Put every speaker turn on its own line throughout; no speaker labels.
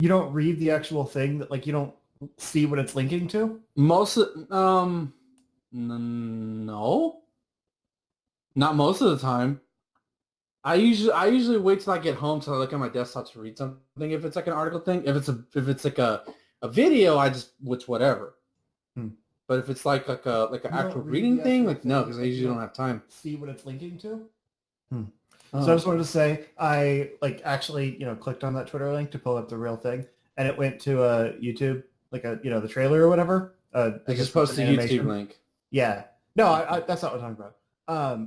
You don't read the actual thing that like you don't see what it's linking to?
Most of, no, not most of the time. I usually wait till I get home till I look at my desktop to read something. If it's like an article thing, if it's like a video, I just which whatever.
Hmm.
But if it's like an
You don't
actual
read
reading
the
thing,
actual
like no,
thing,
because I
like you
usually don't
don't
have time.
see what it's linking to? Hmm. So I
Oh,
just wanted to say I like actually, clicked on that Twitter link to pull up the real thing and it went to a YouTube, like the trailer or whatever. I
they
guess
just
it's
post
an
a YouTube
animation.
link.
Yeah. No, that's not what I'm talking about.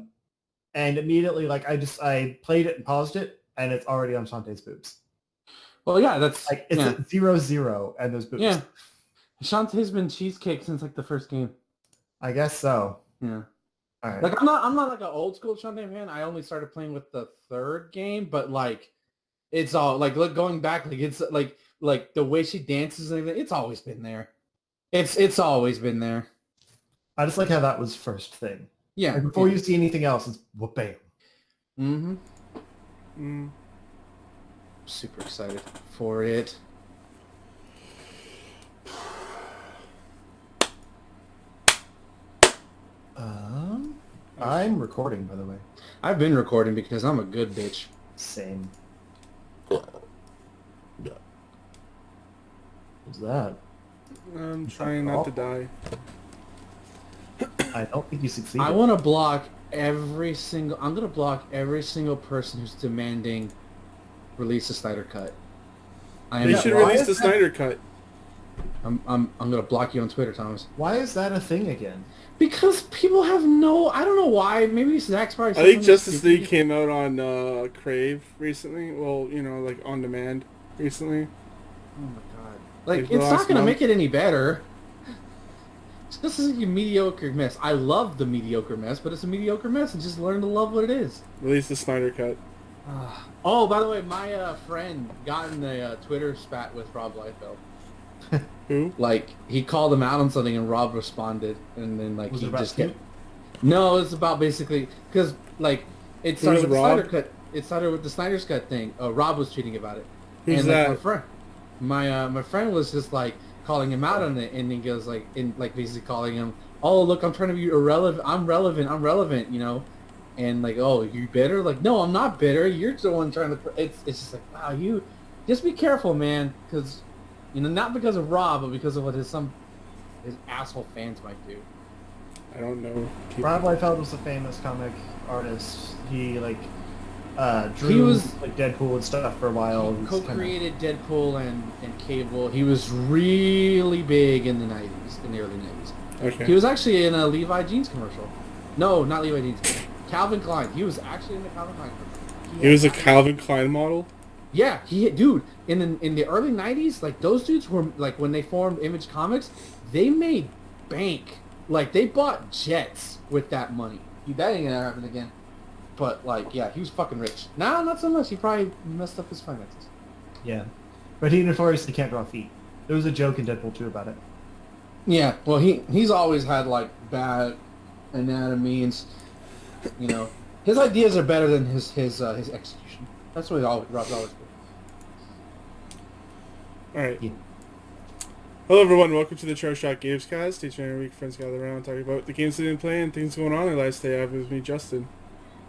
And immediately like I played it and paused it and it's already on Shantae's boobs.
Well, yeah, that's
Like it's
yeah,
at 0-0 and those boobs.
yeah. Shantae's been cheesecake since like the first game.
I guess so.
Yeah.
All right.
Like I'm not like an old school Shantae fan. I only started playing with the third game, but like it's all like look going back, like it's like the way she dances and everything, it's always been there. It's always been there.
I just like how that was first thing.
Yeah,
Like before
yeah.
you see anything else, it's whoop-bam.
Mm-hmm.
Mm.
Super excited for it.
I'm recording, by the way.
I've been recording because I'm a good bitch.
Same. What's that?
I'm trying not to die.
I don't think you succeeded.
I want to block I'm gonna block every single person who's demanding release a Snyder cut. I am.
They should
why
release
is
the
that-
Snyder Cut.
I'm gonna block you on Twitter, Thomas.
Why is that a thing again?
Because people have no. I don't know why. Maybe Zach's probably.
I
said
think
something
Justice
stupid.
League came out on Crave recently. Well, like on demand recently.
Oh my god! Like
Like the
it's not
last
gonna
month.
make it any better. It's just like a mediocre mess. I love the mediocre mess, but it's a mediocre mess, and just learn to love what it is.
Release the Snyder Cut.
Oh, by the way, my friend got in a Twitter spat with Rob Liefeld.
Who?
Like he called him out on something, and Rob responded, and then like
Was it
he
about
just
Snoop?
kept. No, it's about basically because like it started
Who's
with the
Rob?
Snyder cut. It started with the Snyder's cut thing. Rob was tweeting about it.
Who's
and like,
that?
My friend, my friend was just like calling him out on it, and he goes like basically calling him, oh look, I'm trying to be irrelevant. I'm relevant, and like, oh, you bitter? Like, no, I'm not bitter. You're the one trying to. It's just like, wow, you just be careful, man, because not because of Rob, but because of what his asshole fans might do.
I don't know.
Rob Liefeld was a famous comic artist. He drew
He was
like Deadpool and stuff for a while.
He
He's
co-created Deadpool and Cable. He was really big in the 90s, in the early 90s.
Okay.
He was actually in a Levi Jeans commercial. No, not Levi Jeans. Calvin Klein. He was actually in the Calvin Klein commercial.
He was a Calvin Klein model.
Yeah, dude, in the early 90s, like those dudes were like when they formed Image Comics, they made bank. Like they bought jets with that money. That ain't gonna happen again. But like, yeah, he was fucking rich. Now, not so much. He probably messed up his finances.
Yeah. But he notoriously can't draw feet. There was a joke in Deadpool 2 about it.
Yeah, well, he's always had like bad anatomy and his ideas are better than his execution. That's what Rob's always been.
All right.
Yeah.
Hello, everyone. Welcome to the Char Shot Gamescast. Each and every week, friends gather around talking about the games they didn't play and things going on in their lives. Today, I have with me Justin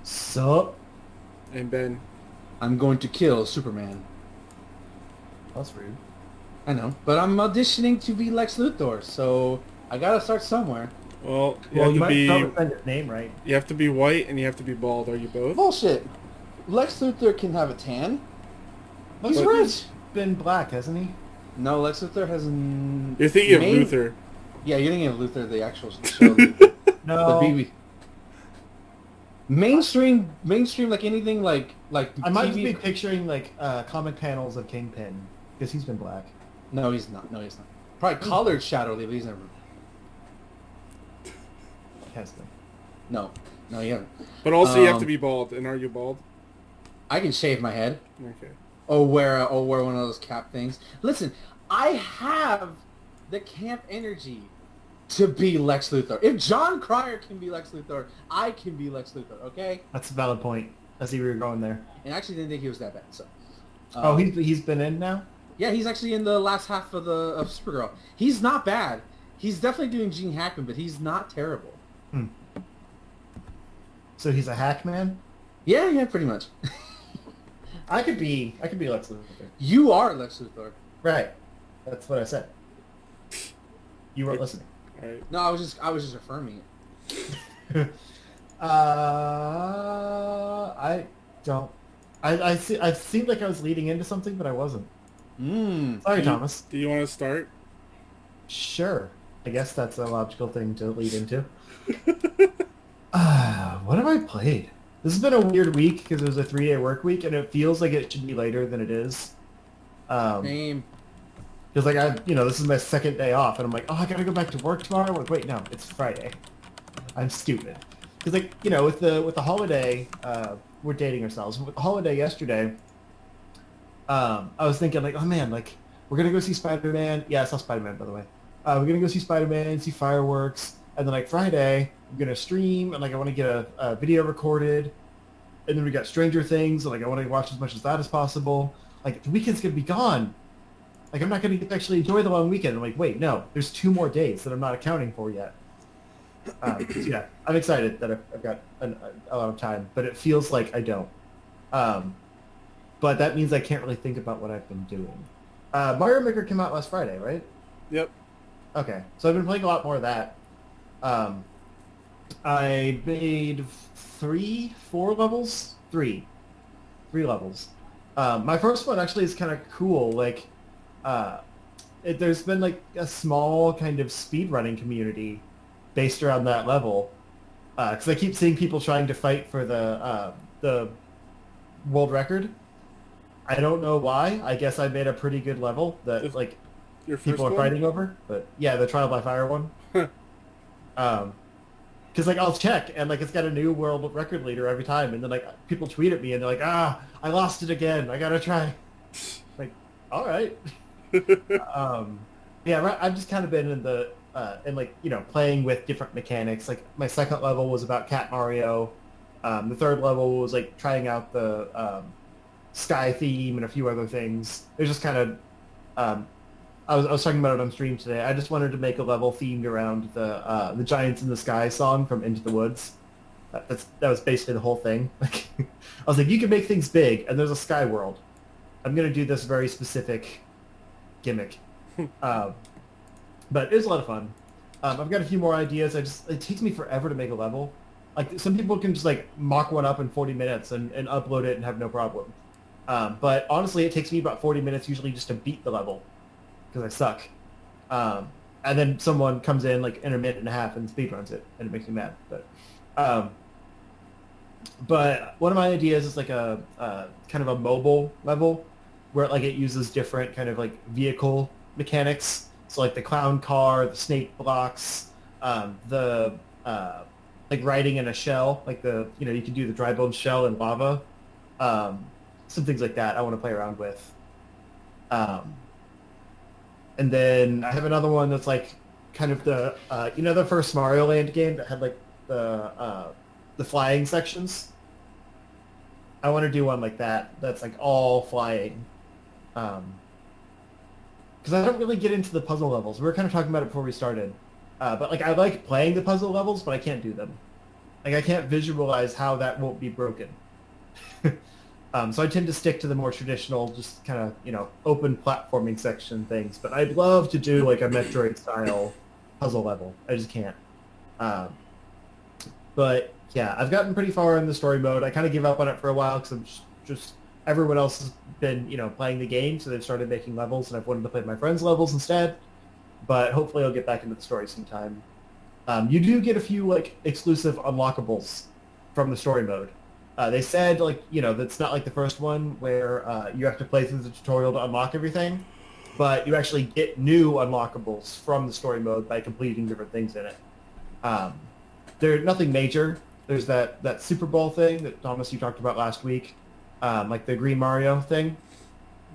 So
and Ben.
I'm going to kill Superman.
that's rude.
I know, but I'm auditioning to be Lex Luthor, so I gotta start somewhere.
Well, you
Well,
have
you
to
might probably
be
find his name right.
you have to be white and you have to be bald. Are you both?
Bullshit. Lex Luthor can have a tan. He's
Lex
rich.
Luthor's been black, hasn't he?
No, Lex Luthor has.
You're thinking of Luther.
Yeah, you're thinking of Luthor, the actual show. The
No.
BB. Mainstream, like anything, like
I might just
TV.
be picturing like comic panels of Kingpin because he's been black.
No, he's not. Probably colored Shadow Leaf, but he's never.
Has been.
No, you haven't.
But also, you have
Um,
to be bald. And are you bald?
I can shave my head
Okay.
or wear one of those cap things. Listen, I have the camp energy to be Lex Luthor. If John Cryer can be Lex Luthor, I can be Lex Luthor. Okay?
That's a valid point. I see where you're going there.
And I actually didn't think he was that bad. So.
Oh, he's been in now.
Yeah, he's actually in the last half of Supergirl. He's not bad. He's definitely doing Gene Hackman, but he's not terrible.
Hmm. So he's a hack man?
Yeah, pretty much.
I could be Lex Luthor.
You are Lex Luthor.
Right. That's what I said. You weren't listening.
All right.
No, I was just affirming it.
I don't. I seemed like I was leading into something, but I wasn't. Sorry, Thomas.
Do you want to start?
Sure. I guess that's a logical thing to lead into. What have I played? This has been a weird week because it was a 3-day work week, and it feels like it should be later than it is.
Same.
Because like this is my second day off, and I'm like, oh, I gotta go back to work tomorrow. I'm like, wait, no, it's Friday. I'm stupid. Because like with the holiday, we're dating ourselves. With the holiday yesterday, I was thinking like, oh man, like we're gonna go see Spider-Man. Yeah, I saw Spider-Man by the way. We're gonna go see Spider-Man, see fireworks, and then like Friday, I'm gonna stream, and like I want to get a video recorded, and then we got Stranger Things, and like I want to watch as much of that as possible. Like the weekend's gonna be gone. Like I'm not gonna get to actually enjoy the long weekend. I'm like, wait, no, there's 2 more days that I'm not accounting for yet. So yeah, I'm excited that I've got a lot of time, but it feels like I don't. But that means I can't really think about what I've been doing. Mario Maker came out last Friday, right?
Yep.
Okay, so I've been playing a lot more of that. I made 4 levels? 3 levels. My first one actually is kind of cool. Like, there's been like a small kind of speedrunning community based around that level. Because I keep seeing people trying to fight for the world record. I don't know why. I guess I made a pretty good level that like
Your first
people are
one?
fighting over. But yeah, the Trial by Fire one. Because like I'll check and like it's got a new world record leader every time, and then like people tweet at me and they're like, I lost it again. I gotta try. Like, all right. Yeah, I've just kind of been in the playing with different mechanics. Like my second level was about Cat Mario. The third level was like trying out the sky theme and a few other things. There's just kind of I was talking about it on stream today. I just wanted to make a level themed around the Giants in the Sky song from Into the Woods. That was basically the whole thing. Like, I was like, you can make things big, and there's a sky world. I'm gonna do this very specific gimmick. But it was a lot of fun. I've got a few more ideas. It takes me forever to make a level. Like some people can just like mock one up in 40 minutes and upload it and have no problem. But honestly, it takes me about 40 minutes usually just to beat the level because I suck. And then someone comes in like in a minute and a half and speedruns it, and it makes me mad. But one of my ideas is like a kind of a mobile level where like it uses different kind of like vehicle mechanics. So like the clown car, the snake blocks, the like riding in a shell, like you can do the dry bone shell in lava, some things like that I want to play around with. And then I have another one that's like kind of the the first Mario Land game that had like the flying sections. I want to do one like that. That's like all flying. Because I don't really get into the puzzle levels. We were kind of talking about it before we started. But like I like playing the puzzle levels, but I can't do them. Like I can't visualize how that won't be broken. So I tend to stick to the more traditional, just kind of, open platforming section things. But I'd love to do like a Metroid style puzzle level. I just can't. But yeah, I've gotten pretty far in the story mode. I kind of gave up on it for a while because I'm just everyone else has been, playing the game, so they've started making levels, and I've wanted to play my friends' levels instead. But hopefully I'll get back into the story sometime. You do get a few like exclusive unlockables from the story mode. They said that's not like the first one where you have to play through the tutorial to unlock everything, but you actually get new unlockables from the story mode by completing different things in it. They're nothing major. There's that Super Bowl thing that Thomas you talked about last week, like the Green Mario thing.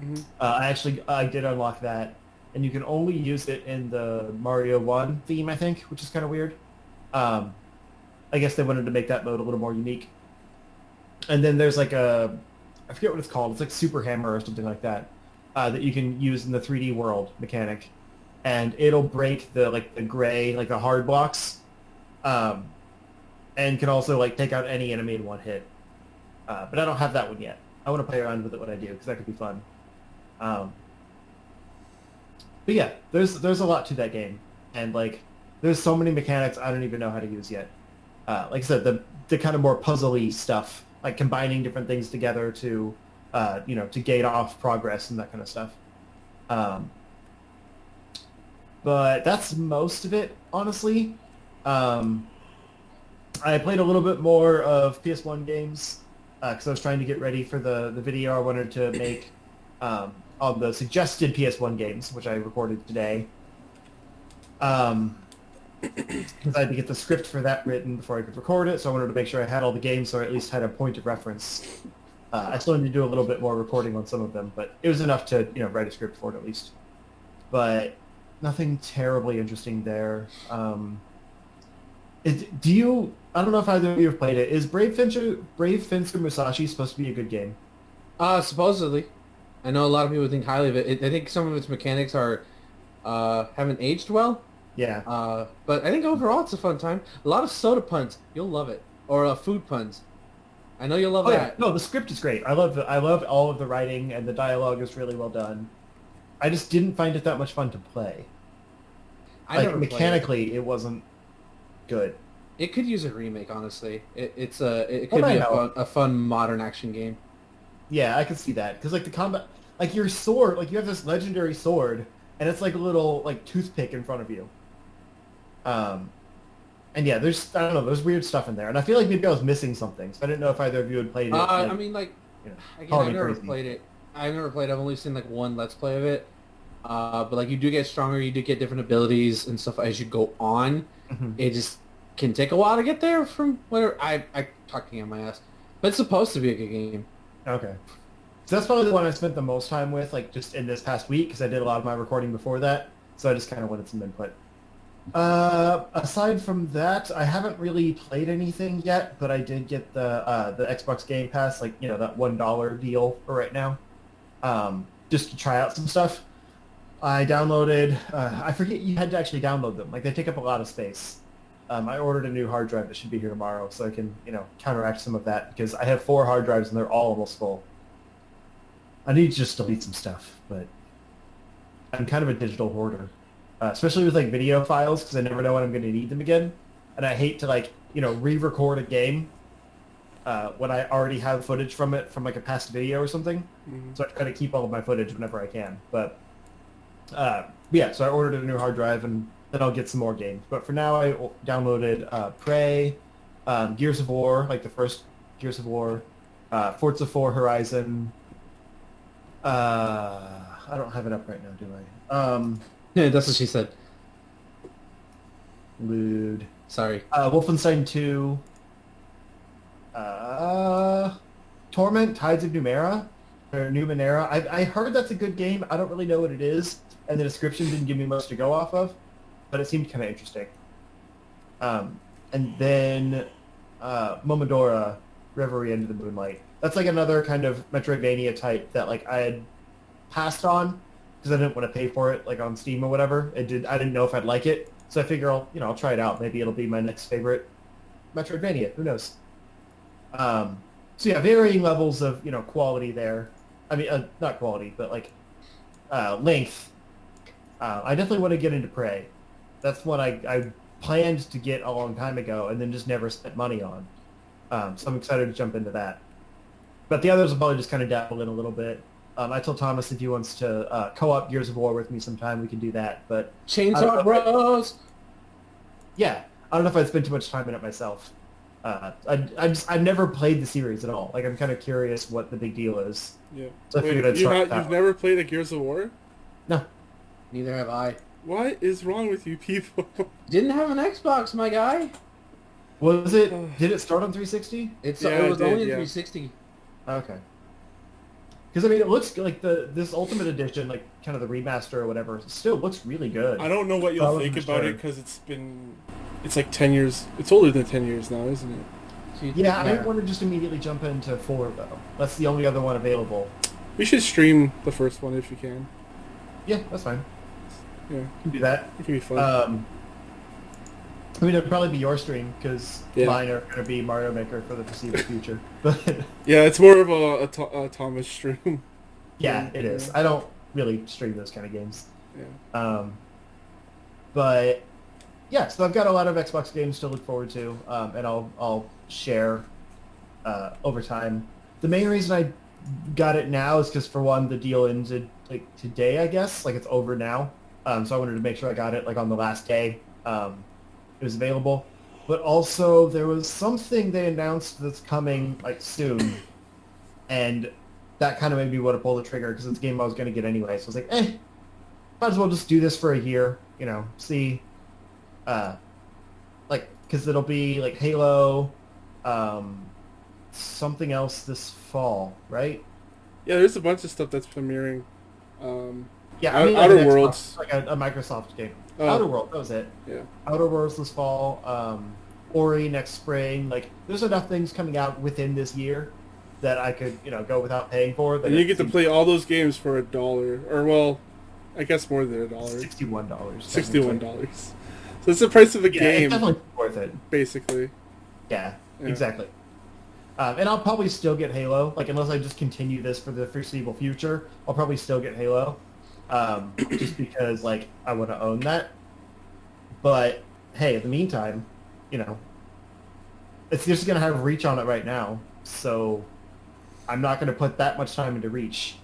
Mm-hmm. I did unlock that, and you can only use it in the Mario 1 theme, I think, which is kind of weird. I guess they wanted to make that mode a little more unique. And then there's like I forget what it's called. It's like Super Hammer or something like that. that you can use in the 3D world mechanic, and it'll break the gray, like the hard blocks, and can also like take out any enemy in one hit. But I don't have that one yet. I want to play around with it when I do, because that could be fun. But yeah, there's a lot to that game, and like there's so many mechanics I don't even know how to use yet. Like I said, the kind of more puzzly stuff, like combining different things together to to gate off progress and that kind of stuff. But that's most of it, honestly. I played a little bit more of PS1 games because I was trying to get ready for the video I wanted to make on the suggested PS1 games, which I recorded today. Because I had to get the script for that written before I could record it, so I wanted to make sure I had all the games, so I at least had a point of reference. I still need to do a little bit more recording on some of them, but it was enough to write a script for it at least. But nothing terribly interesting there. I don't know if either of you have played it. Is Brave Fencer Musashi supposed to be a good game?
Supposedly. I know a lot of people think highly of it. I think some of its mechanics are haven't aged well.
Yeah.
But I think overall it's a fun time. A lot of soda puns. You'll love it. Or food puns. I know you'll love that.
Yeah. No, the script is great. I love all of the writing, and the dialogue is really well done. I just didn't find it that much fun to play. Mechanically, it wasn't good.
It could use a remake, honestly. It could be a fun modern action game.
Yeah, I could see that, because like the combat, like your sword, like you have this legendary sword, and it's like a little like toothpick in front of you. And yeah, there's weird stuff in there, and I feel like maybe I was missing something. So I didn't know if either of you had played it.
I mean, like, again, I've never played it. I've only seen like one Let's Play of it. But like you do get stronger, you do get different abilities and stuff as you go on.
Mm-hmm.
It just can take a while to get there from whatever. I talking on my ass, but it's supposed to be a good game.
Okay. So that's probably the one I spent the most time with, like just in this past week, because I did a lot of my recording before that. So I just kind of wanted some input. Aside from that, I haven't really played anything yet, but I did get the Xbox Game Pass, like that $1 deal for right now, just to try out some stuff. I downloaded. I forget you had to actually download them. Like they take up a lot of space. I ordered a new hard drive that should be here tomorrow, so I can counteract some of that, because I have 4 hard drives and they're all almost full. I need to just delete some stuff, but I'm kind of a digital hoarder. Especially with like video files, because I never know when I'm going to need them again, and I hate to re-record a game when I already have footage from it from like a past video or something.
Mm-hmm.
So I try to keep all of my footage whenever I can. But yeah, so I ordered a new hard drive, and then I'll get some more games. But for now, I downloaded Prey, Gears of War, like the first Gears of War, Forza 4 Horizon. I don't have it up right now, do I?
Yeah, that's what she said.
Lude.
Sorry.
Wolfenstein 2. Torment, Tides of Numenera. Or Numenera. I heard that's a good game. I don't really know what it is, and the description didn't give me much to go off of, but it seemed kind of interesting. And then Momodora, Reverie Under the Moonlight. That's like another kind of Metroidvania type that like I had passed on, because I didn't want to pay for it, like on Steam or whatever. I didn't know if I'd like it, so I figure I'll try it out. Maybe it'll be my next favorite Metroidvania. Who knows? So yeah, varying levels of quality there. I mean, not quality, but like length. I definitely want to get into Prey. That's one I planned to get a long time ago, and then just never spent money on. So I'm excited to jump into that. But the others will probably just kind of dabble in a little bit. I told Thomas if he wants to co-op Gears of War with me sometime, we can do that. But
Chainsaw Bros.
Yeah, I don't know if I'd spend too much time in it myself. I've never played the series at all. Like I'm kind of curious what the big deal is.
Yeah.
So I figured I'd start that.
You've never played a Gears of War?
No.
Neither have I.
What is wrong with you people?
Didn't have an Xbox, my guy.
Was it? Did it start on 360?
It was only 360.
Okay. Because I mean, it looks like this Ultimate Edition, like kind of the remaster or whatever, still looks really good.
I don't know what you'll think about it, because it's like 10 years. It's older than 10 years now, isn't it?
Yeah, I want to just immediately jump into 4 though. That's the only other one available.
We should stream the first one if you can.
Yeah, that's fine.
Yeah,
Can do that.
it can be fun.
I mean, it'll probably be your stream because
Yeah.
mine are going to be Mario Maker for the foreseeable future. But
Yeah, it's more of a Thomas stream.
yeah, it is. I don't really stream those kind of games.
Yeah.
But yeah, so I've got a lot of Xbox games to look forward to, and I'll share over time. The main reason I got it now is because, for one, the deal ended like today, I guess. Like, it's over now. So I wanted to make sure I got it like on the last day it was available. But also, there was something they announced that's coming like soon, and that kind of made me want to pull the trigger because it's a game I was going to get anyway. So I was like, might as well just do this for a year, see, like, because it'll be like Halo, something else this fall, right?
Yeah, there's a bunch of stuff that's premiering.
Yeah, I mean,
Outer
like
Worlds.
like a Microsoft game.
Oh.
Outer Worlds, that was it.
Yeah.
Outer Worlds this fall, Ori next spring. Like, there's enough things coming out within this year that I could, go without paying for.
And you get to play all those games for $1, or well, I guess more than $1.
$61.
$61. So it's the price of a game.
It's definitely worth it.
Basically.
Yeah, exactly. And I'll probably still get Halo. Like, unless I just continue this for the foreseeable future, I'll probably still get Halo. Just because, like, I want to own that. But, hey, in the meantime, it's just going to have Reach on it right now. So I'm not going to put that much time into Reach.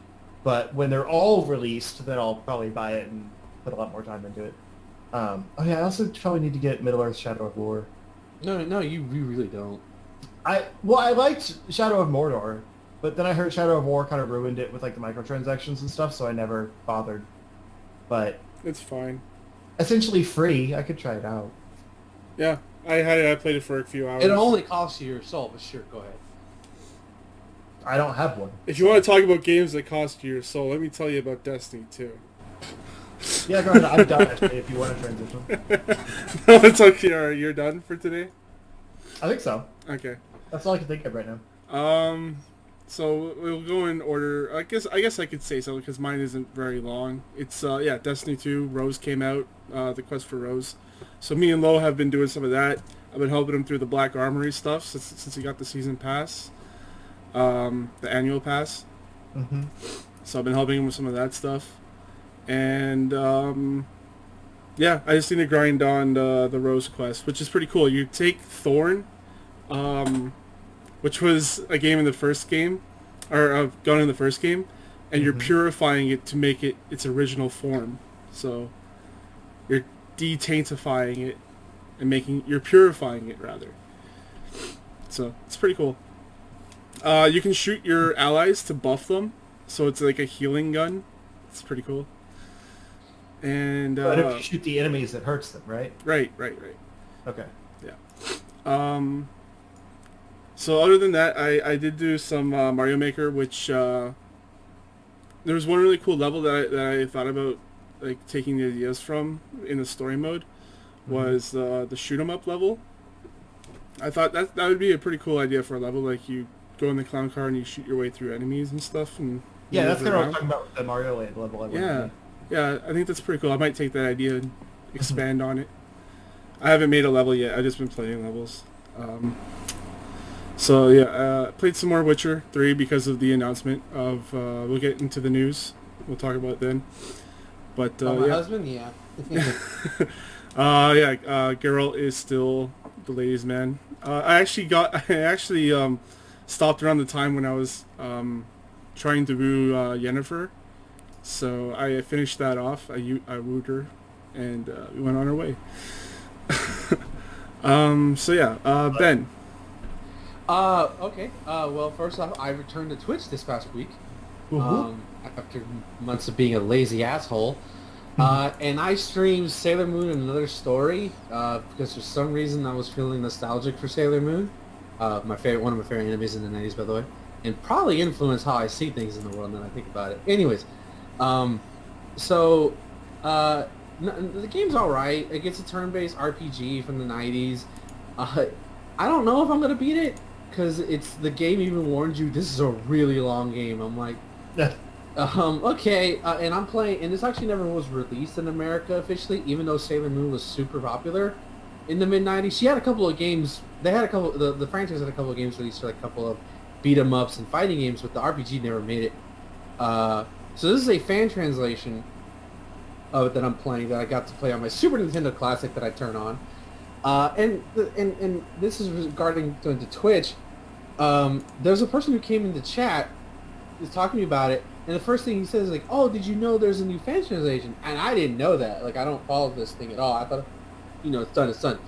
But when they're all released, then I'll probably buy it and put a lot more time into it. Oh yeah, I also probably need to get Middle-earth Shadow of War.
No, you really don't.
I liked Shadow of Mordor, but then I heard Shadow of War kind of ruined it with like the microtransactions and stuff, so I never bothered. But
it's fine.
Essentially free. I could try it out.
Yeah, I played it for a few hours.
It only costs you your soul, but sure, go ahead.
I don't have one.
If you want to talk about games that cost you your soul, let me tell you about Destiny 2.
Yeah, go ahead. I'm done actually, if you want to transition.
No, it's okay. You're done for today?
I think so.
Okay.
That's all I can think of right now.
So we'll go in order. I guess I could say so because mine isn't very long. It's Destiny 2. Rose came out. The quest for Rose. So me and Lo have been doing some of that. I've been helping him through the Black Armory stuff since he got the season pass, the annual pass.
Mm-hmm.
So I've been helping him with some of that stuff, and I just need to grind on the Rose quest, which is pretty cool. You take Thorn, which was a game in the first game, or a gun in the first game, and you're purifying it to make it its original form. So you're detaintifying it and you're purifying it rather. So it's pretty cool. You can shoot your allies to buff them, so it's like a healing gun. It's pretty cool. And
but if you shoot the enemies, it hurts them, right?
Right.
Okay.
Yeah. So other than that, I did do some Mario Maker, which there was one really cool level that I thought about like taking the ideas from in the story mode was the shoot 'em up level. I thought that would be a pretty cool idea for a level, like you go in the clown car and you shoot your way through enemies and stuff. And
yeah, that's kind of what I'm talking about with the Mario Land level.
Yeah, I think that's pretty cool. I might take that idea and expand on it. I haven't made a level yet. I've just been playing levels. Played some more Witcher 3 because of the announcement of, we'll get into the news. We'll talk about it then. But,
my husband? Yeah.
Geralt is still the ladies' man. I actually stopped around the time when I was trying to woo Yennefer. So I finished that off. I wooed her, and we went on our way. Ben.
Okay. Well, first off, I returned to Twitch this past week. After months of being a lazy asshole. And I streamed Sailor Moon and Another Story because for some reason I was feeling nostalgic for Sailor Moon. One of my favorite animes in the 90s, by the way. And probably influenced how I see things in the world now that I think about it. Anyways, the game's alright. It gets a turn-based RPG from the 90s. I don't know if I'm going to beat it, because the game even warned you this is a really long game. I'm like, Okay, and I'm playing, and this actually never was released in America officially, even though Sailor Moon was super popular in the mid '90s. She had a couple of games. They had a couple. The franchise had a couple of games released for like a couple of beat 'em ups and fighting games, but the RPG never made it. So this is a fan translation of it that I'm playing that I got to play on my Super Nintendo Classic that I turn on. And this is regarding to Twitch. There's a person who came into chat, is talking to me about it, and the first thing he says is like, "Oh, did you know there's a new fan translation?" And I didn't know that. Like, I don't follow this thing at all. I thought, it's done, it's done.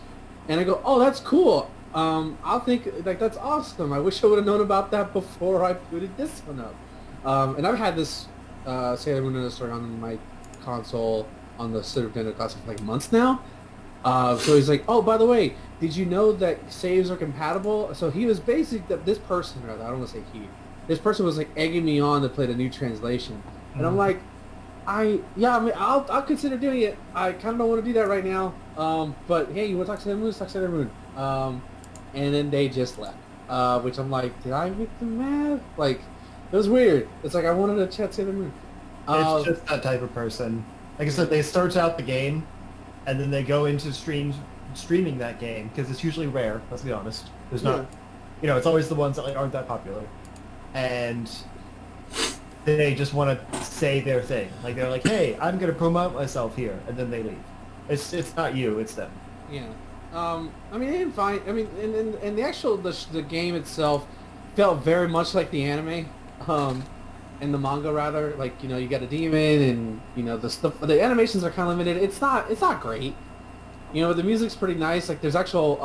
And I go, "Oh, that's cool. I'll think like that's awesome. I wish I would have known about that before I booted this one up." And I've had this Sailor Moon story on my console on the Super Nintendo Classic for like months now. So he's like, "Oh, by the way, did you know that saves are compatible?" So he was basically, this person, rather, I don't want to say he. This person was like egging me on to play the new translation, and I'm like, I'll consider doing it. I kind of don't want to do that right now. But hey, you want to talk Sailor Moon? Let's talk Sailor Moon. And then they just left, which I'm like, did I make them mad? Like, it was weird. It's like I wanted to chat Sailor Moon.
It's just that type of person. Like I said, they start out the game, and then they go into streaming that game because it's usually rare. Let's be honest. There's not, it's always the ones that like aren't that popular, and they just want to say their thing. Like they're like, "Hey, I'm gonna promote myself here," and then they leave. It's not you, it's them.
Yeah. I mean, they didn't find. I mean, and the actual the game itself felt very much like the anime. In the manga rather, like, you got a demon and the stuff, the animations are kind of limited. It's not great, but the music's pretty nice. Like there's actual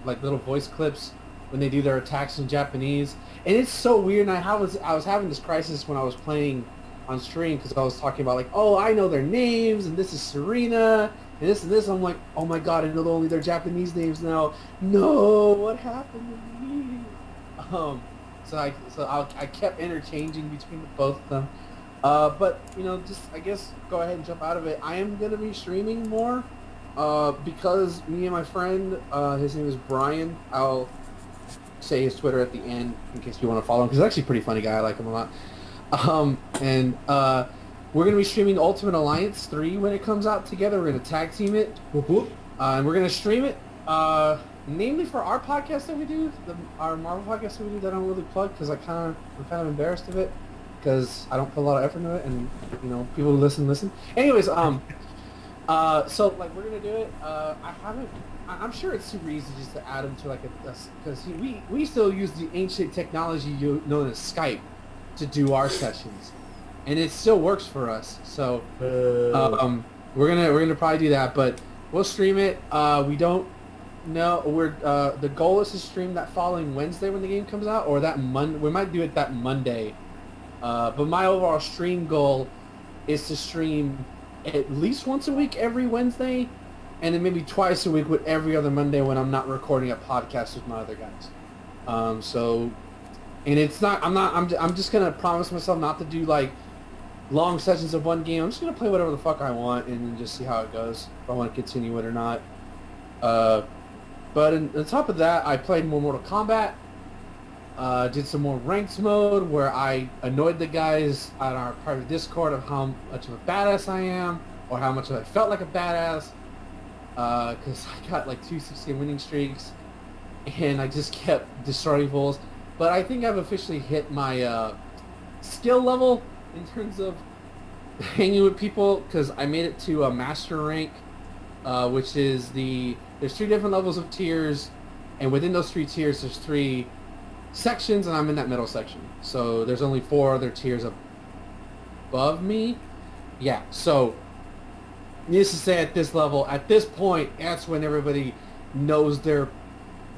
like little voice clips when they do their attacks in Japanese, and it's so weird. And I was having this crisis when I was playing on stream because I was talking about like, oh, I know their names and this is Serena and this and this. I'm like, oh my god, I know only their Japanese names now. No, what happened to me? So I kept interchanging between both of them. But, just, I guess, go ahead and jump out of it. I am going to be streaming more because me and my friend, his name is Brian. I'll say his Twitter at the end in case you want to follow him, because he's actually a pretty funny guy. I like him a lot. We're going to be streaming Ultimate Alliance 3 when it comes out together. We're going to tag team it. And we're going to stream it. Namely for our podcast that we do, our Marvel podcast that we do, that I don't really plug because I'm kind of embarrassed of it because I don't put a lot of effort into it, and people who listen. Anyways, so like we're gonna do it. I'm sure it's super easy just to add him to like because we still use the ancient technology known as Skype to do our sessions, and it still works for us. So we're gonna probably do that, but we'll stream it. We don't. No, the goal is to stream that following Wednesday when the game comes out, or that we might do it that Monday. But my overall stream goal is to stream at least once a week every Wednesday, and then maybe twice a week with every other Monday when I'm not recording a podcast with my other guys. And it's not. I'm just gonna promise myself not to do like long sessions of one game. I'm just gonna play whatever the fuck I want and then just see how it goes. If I want to continue it or not. But on top of that, I played more Mortal Kombat, did some more ranked mode where I annoyed the guys on our private Discord of how much of a badass I am, or how much I felt like a badass, because I got like 260 winning streaks, and I just kept destroying fools. But I think I've officially hit my skill level in terms of hanging with people, because I made it to a master rank, which is there's 3 different levels of tiers, and within those 3 tiers, there's 3 sections, and I'm in that middle section. So there's only 4 other tiers above me. Yeah, so needless to say, at this level, at this point, that's when everybody knows their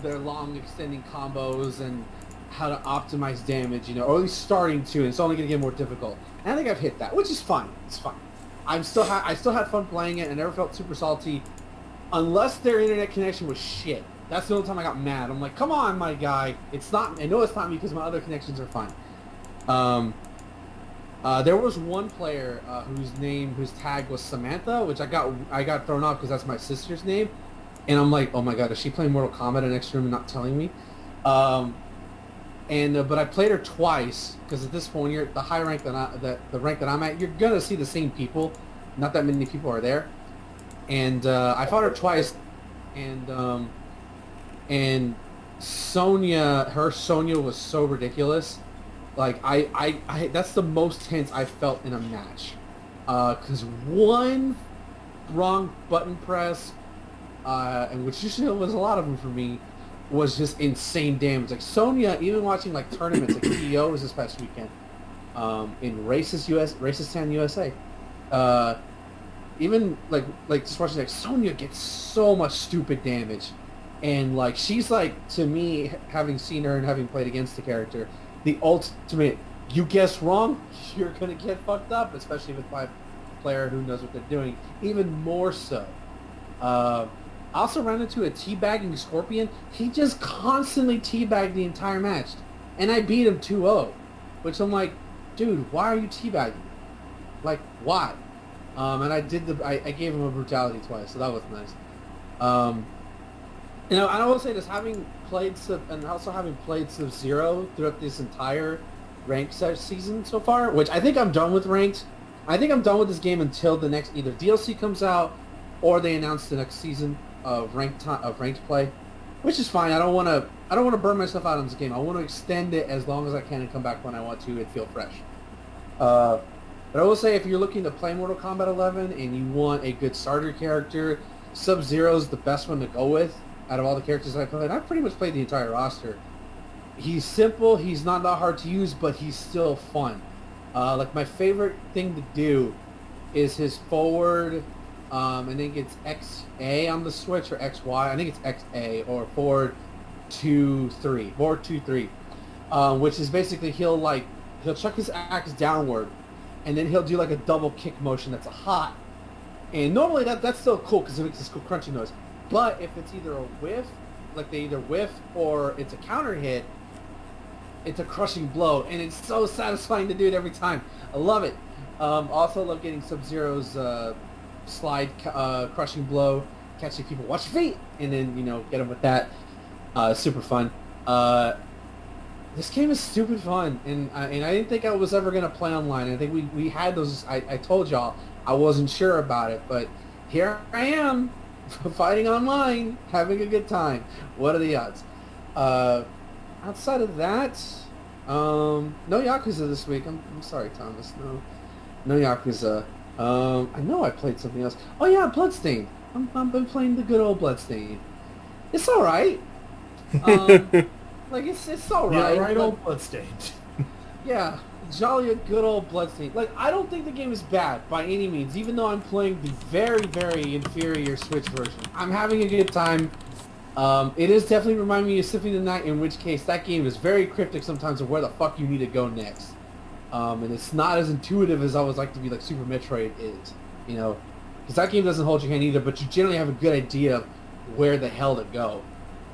long extending combos and how to optimize damage, or at least starting to, and it's only going to get more difficult. And I think I've hit that, which is fine. It's fine. I still had fun playing it, and I never felt super salty. Unless their internet connection was shit. That's the only time I got mad. I'm like, come on, my guy. It's not. I know it's not me because my other connections are fine. There was one player whose tag was Samantha, which I got thrown off because that's my sister's name, and I'm like, oh my god, is she playing Mortal Kombat in the next room and not telling me? and but I played her twice because at this point, you're the high rank the rank that I'm at. You're gonna see the same people. Not that many people are there, and I fought her twice, and Sonya was so ridiculous. Like I that's the most tense I felt in a match, because one wrong button press, and which usually was a lot of them for me, was just insane damage. Like Sonya, even watching like tournaments like PEO was this past weekend, in Racist Town USA, even like just watching like Sonya gets so much stupid damage, and like she's like, to me, having seen her and having played against the character, the ultimate. You guess wrong, you're gonna get fucked up, especially with my player who knows what they're doing. Even more so. I also ran into a teabagging Scorpion. He just constantly teabagged the entire match, and I beat him 2-0. Which I'm like, dude, why are you teabagging? Like, why? And I gave him a brutality twice, so that was nice. You know, I will say this, having played Sub-Zero throughout this entire ranked season so far, which I think I'm done with ranked. I think I'm done with this game until the next either DLC comes out or they announce the next season of ranked play, which is fine. I don't want to burn myself out on this game. I want to extend it as long as I can and come back when I want to and feel fresh. But I will say, if you're looking to play Mortal Kombat 11 and you want a good starter character, Sub-Zero is the best one to go with out of all the characters I played. I've pretty much played the entire roster. He's simple, he's not that hard to use, but he's still fun. Like, my favorite thing to do is his forward, I think it's XA on the Switch, or XY, I think it's XA, or forward 2-3, forward 2-3, which is basically he'll chuck his axe downward, and then he'll do like a double kick motion that's a hot, and normally that's still cool because it makes this cool crunchy noise. But if it's either a whiff, like they either whiff, or it's a counter hit, it's a crushing blow, and it's so satisfying to do it every time. I love it. Also love getting Sub-Zero's slide crushing blow, catching people, watch your feet, and then, you know, get them with that. Super fun. This game is stupid fun, and I didn't think I was ever going to play online. I think we had those, I told y'all I wasn't sure about it, but here I am, fighting online, having a good time. What are the odds? Outside of that, no Yakuza this week. I'm sorry, Thomas. No Yakuza. I know I played something else. Oh yeah, Bloodstained. I've been playing the good old Bloodstained. It's all right. Like it's all right.
Yeah, right, old Bloodstained.
Yeah, jolly good old Bloodstained. Like, I don't think the game is bad by any means, even though I'm playing the very, very inferior Switch version. I'm having a good time. It is definitely reminding me of Symphony of the Night, in which case that game is very cryptic sometimes of where the fuck you need to go next. And it's not as intuitive as I would like to be, like Super Metroid is, you know? Because that game doesn't hold your hand either, but you generally have a good idea of where the hell to go.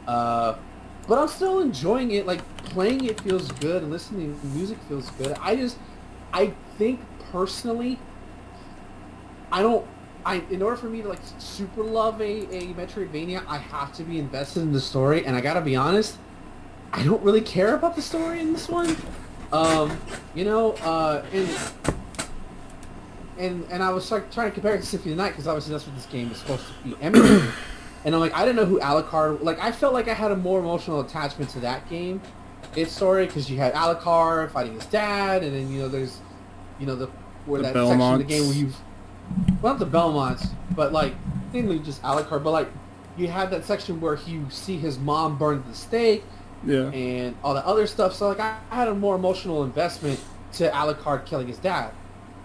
But I'm still enjoying it. Like, playing it feels good, and listening to music feels good. I think personally, in order for me to like super love a Metroidvania, I have to be invested in the story, and I gotta be honest, I don't really care about the story in this one. You know, and I was like trying to compare it to Symphony of the Night, because obviously that's what this game is supposed to be emulating. And I'm like, I didn't know who Alucard... Like, I felt like I had a more emotional attachment to that game, its story, because you had Alucard fighting his dad, and then, you know, there's, you know, that section of the game where you've... Well, not the Belmonts, but, like, mainly just Alucard, but, like, you had that section where you see his mom burned at the stake,
yeah,
and all that other stuff, so, like, I had a more emotional investment to Alucard killing his dad.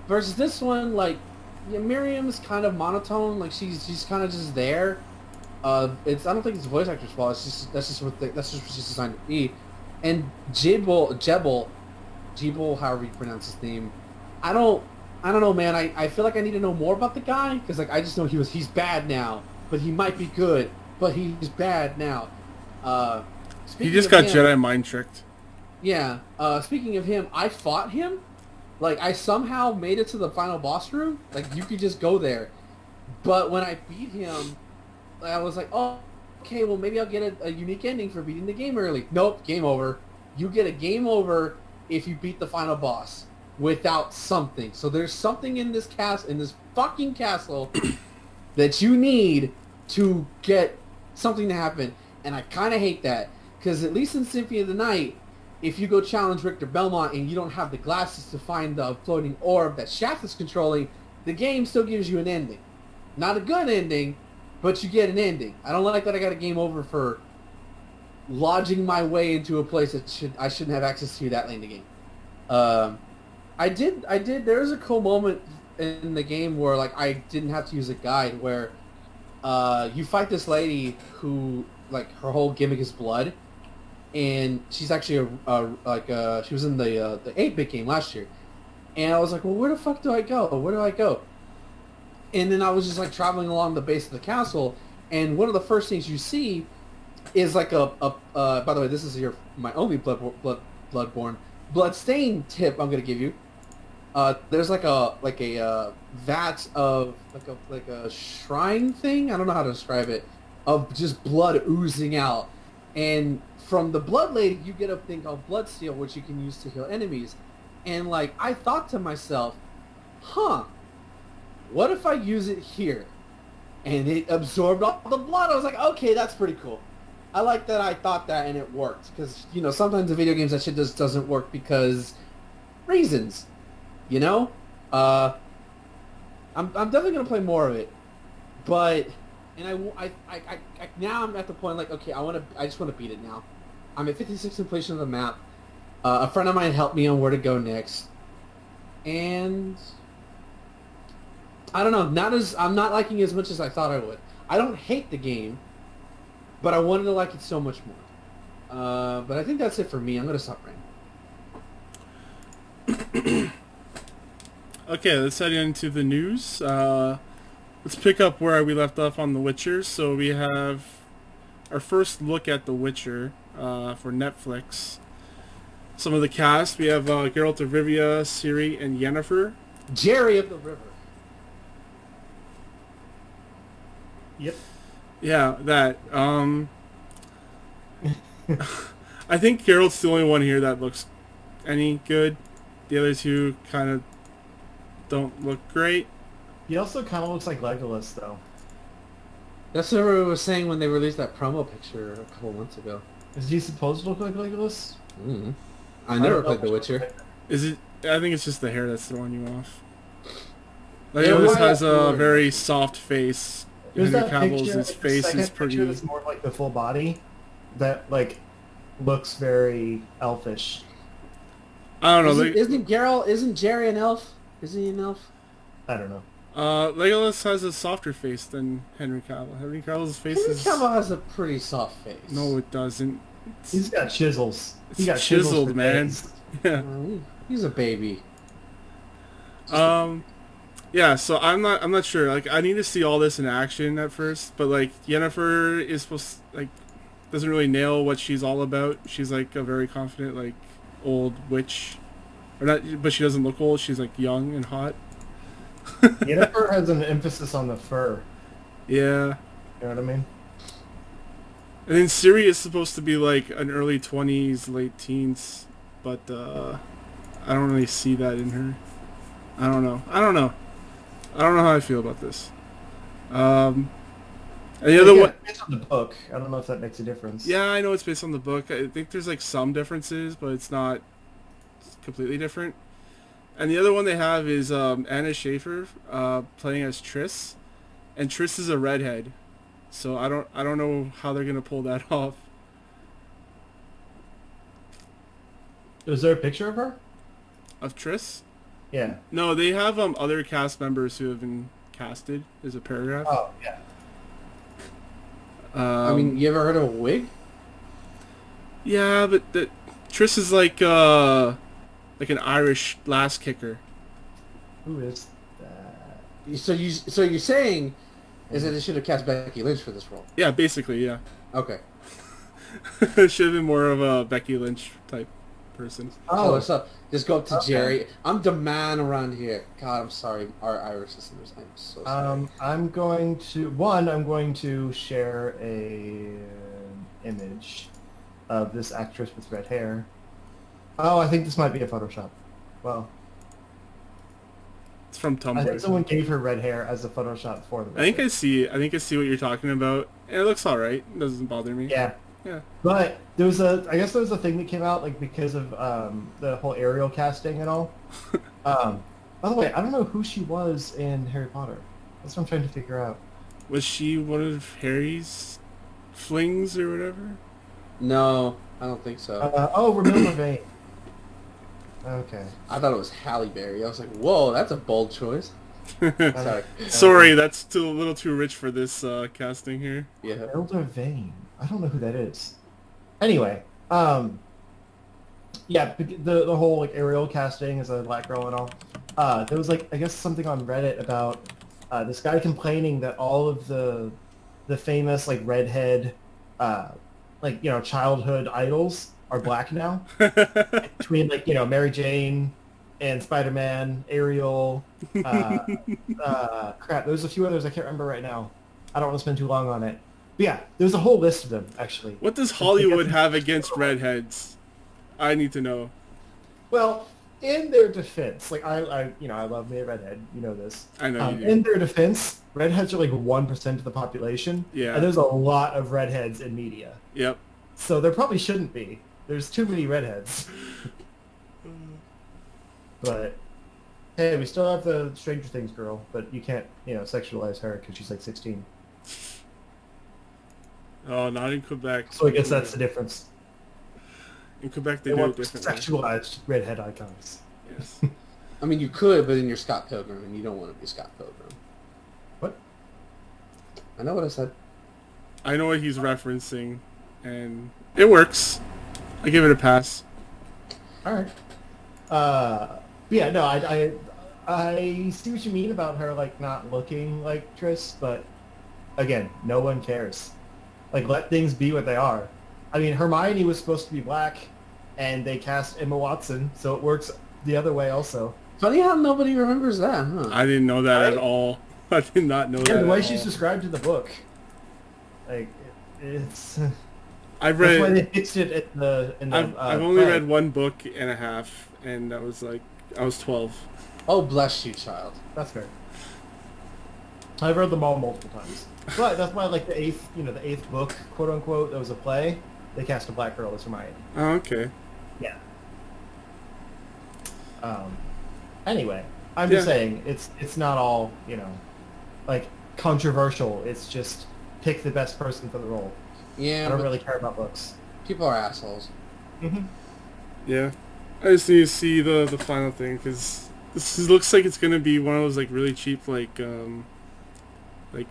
Versus this one, like, yeah, Miriam's kind of monotone, like, she's kind of just there. I don't think it's the voice actor's fault. That's just what she's designed to be. And Jebel, however you pronounce his name, I don't know, man. I feel like I need to know more about the guy, because like I just know he's bad now, but he might be good, but he's bad now.
He just got Jedi mind tricked.
Yeah. Speaking of him, I fought him. Like, I somehow made it to the final boss room. Like, you could just go there. But when I beat him, I was like, oh, okay, well, maybe I'll get a unique ending for beating the game early. Nope, game over. you get a game over if you beat the final boss without something. So there's something in this fucking castle that you need to get something to happen. And I kind of hate that, because at least in Symphony of the Night, if you go challenge Richter Belmont and you don't have the glasses to find the floating orb that Shaft is controlling, the game still gives you an ending. Not a good ending, but you get an ending. I don't like that I got a game over for lodging my way into a place that I shouldn't have access to that late in the game. I did. There was a cool moment in the game where like I didn't have to use a guide, where you fight this lady who like her whole gimmick is blood, and she's actually she was in the 8-bit game last year, and I was like, well, where the fuck do I go? Where do I go? And then I was just like traveling along the base of the castle, and one of the first things you see is like by the way, this is my only Bloodstain tip I'm gonna give you. There's like a vat of like a shrine thing. I don't know how to describe it, of just blood oozing out, and from the blood lady you get a thing called Bloodsteel, which you can use to heal enemies. And like I thought to myself, what if I use it here? And it absorbed all the blood. I was like, okay, that's pretty cool. I like that I thought that and it worked. Because, you know, sometimes in video games that shit just doesn't work because reasons. You know? I'm definitely going to play more of it. But, and I now I'm at the point like, okay, I just want to beat it now. I'm at 56 completion of the map. A friend of mine helped me on where to go next. And I don't know, I'm not liking it as much as I thought I would. I don't hate the game, but I wanted to like it so much more. But I think that's it for me. I'm going to stop ranting.
Okay, let's head into the news. Let's pick up where we left off on The Witcher. So we have our first look at The Witcher for Netflix. Some of the cast, we have Geralt of Rivia, Ciri, and Yennefer.
Jerry of the River.
Yep.
Yeah, that. I think Geralt's the only one here that looks any good. The other two kind of don't look great.
He also kind of looks like Legolas, though.
That's what everyone was saying when they released that promo picture a couple months ago.
Is he supposed to look like Legolas?
Mm-hmm. I never played The Witcher.
Is it? I think it's just the hair that's throwing you off. Legolas has a very soft face.
There's
Henry
that
Cavill's
picture,
his face is pretty.
That's more like the full body, that like looks very elfish.
I don't know.
Isn't Jerry an elf? Isn't he an elf?
I don't know.
Legolas has a softer face than Henry Cavill. Henry Cavill's face is...
Henry Cavill has a pretty soft face.
No, it doesn't.
He's got chisels.
He got chiseled, man. Yeah.
He's a baby.
Yeah, so I'm not sure. Like, I need to see all this in action at first, but like Yennefer is supposed to, like, doesn't really nail what she's all about. She's like a very confident, like, old witch, or not, but she doesn't look old. She's like young and hot.
Yennefer has an emphasis on the fur.
Yeah.
You know what I mean?
And then Ciri is supposed to be like an early 20s, late teens, but I don't really see that in her. I don't know how I feel about this. And the other one,
based on the book. I don't know if that makes a difference.
yeah, I know it's based on the book. I think there's like some differences, but it's not completely different. And the other one they have is Anna Schaefer playing as Triss, and Triss is a redhead, so I don't know how they're gonna pull that off.
Was there a picture of her?
Of Triss?
Yeah.
No, they have other cast members who have been casted. There's a paragraph.
Oh, yeah.
I mean, you ever heard of a wig?
Yeah, but Triss is like an Irish lass kicker.
Who is that?
So you're saying is that they should have cast Becky Lynch for this role?
Yeah, basically, yeah.
Okay.
It should have been more of a Becky Lynch type person.
Oh, what's up? Just go up to Jerry. I'm the man around here. God, I'm sorry, our Irish listeners. I'm so sorry.
I'm going to share a image of this actress with red hair. Oh, I think this might be a Photoshop. Well,
It's from
I think
Tumblr.
someone gave her red hair as a Photoshop for the
I think
red
I
hair.
see. I think I see what you're talking about. And it looks all right. It doesn't bother me.
Yeah.
Yeah.
But I guess there was a thing that came out like because of the whole Ariel casting and all. By the way, I don't know who she was in Harry Potter. That's what I'm trying to figure out.
Was she one of Harry's flings or whatever?
No, I don't think so.
Remember Vane. Okay.
I thought it was Halle Berry. I was like, whoa, that's a bold choice. Sorry.
Sorry, that's still a little too rich for this casting here.
Yeah.
Elder Vane. I don't know who that is. Anyway, yeah, the whole like Ariel casting as a black girl and all. There was like I guess something on Reddit about this guy complaining that all of the famous like redhead childhood idols are black now. Between like Mary Jane and Spider-Man, Ariel, crap. There's a few others I can't remember right now. I don't want to spend too long on it. But yeah, there's a whole list of them actually.
What does Hollywood have against redheads? I need to know.
Well, in their defense, like I love me a redhead. You know this.
I know you do.
In their defense, redheads are like 1% of the population.
Yeah.
And there's a lot of redheads in media.
Yep.
So there probably shouldn't be. There's too many redheads. But hey, we still have the Stranger Things girl, but you can't, sexualize her because she's like 16.
Oh, not in Quebec.
So I guess that's the difference.
In Quebec, they
They
do
want
it differently.
sexualized redhead icons.
Yes.
I mean, you could, but then you're Scott Pilgrim, and you don't want to be Scott Pilgrim.
What?
I know what I said.
I know what he's referencing, and it works. I give it a pass.
All right. Yeah, no, I see what you mean about her like not looking like Triss, but again, no one cares. Like, let things be what they are. I mean, Hermione was supposed to be black, and they cast Emma Watson, so it works the other way also.
Funny how nobody remembers that, huh?
I didn't know that at
Right?
all. I did not know
Yeah,
that
the way
at
she's
all.
described in the book, like it's.
I've
That's why
read.
they fixed it in the.
I've only
play.
read one book and a half, and that was like I was 12.
Oh, bless you, child.
That's fair. I've read them all multiple times. But that's why, like, the eighth book, quote unquote, that was a play, they cast a black girl as Hermione.
Oh, okay.
Yeah. Anyway, I'm just saying, it's not all, like, controversial. It's just pick the best person for the role.
Yeah,
I don't
but
really care about looks.
people are assholes.
Mm-hmm.
Yeah. I just need to see the final thing because looks like it's gonna be one of those like really cheap like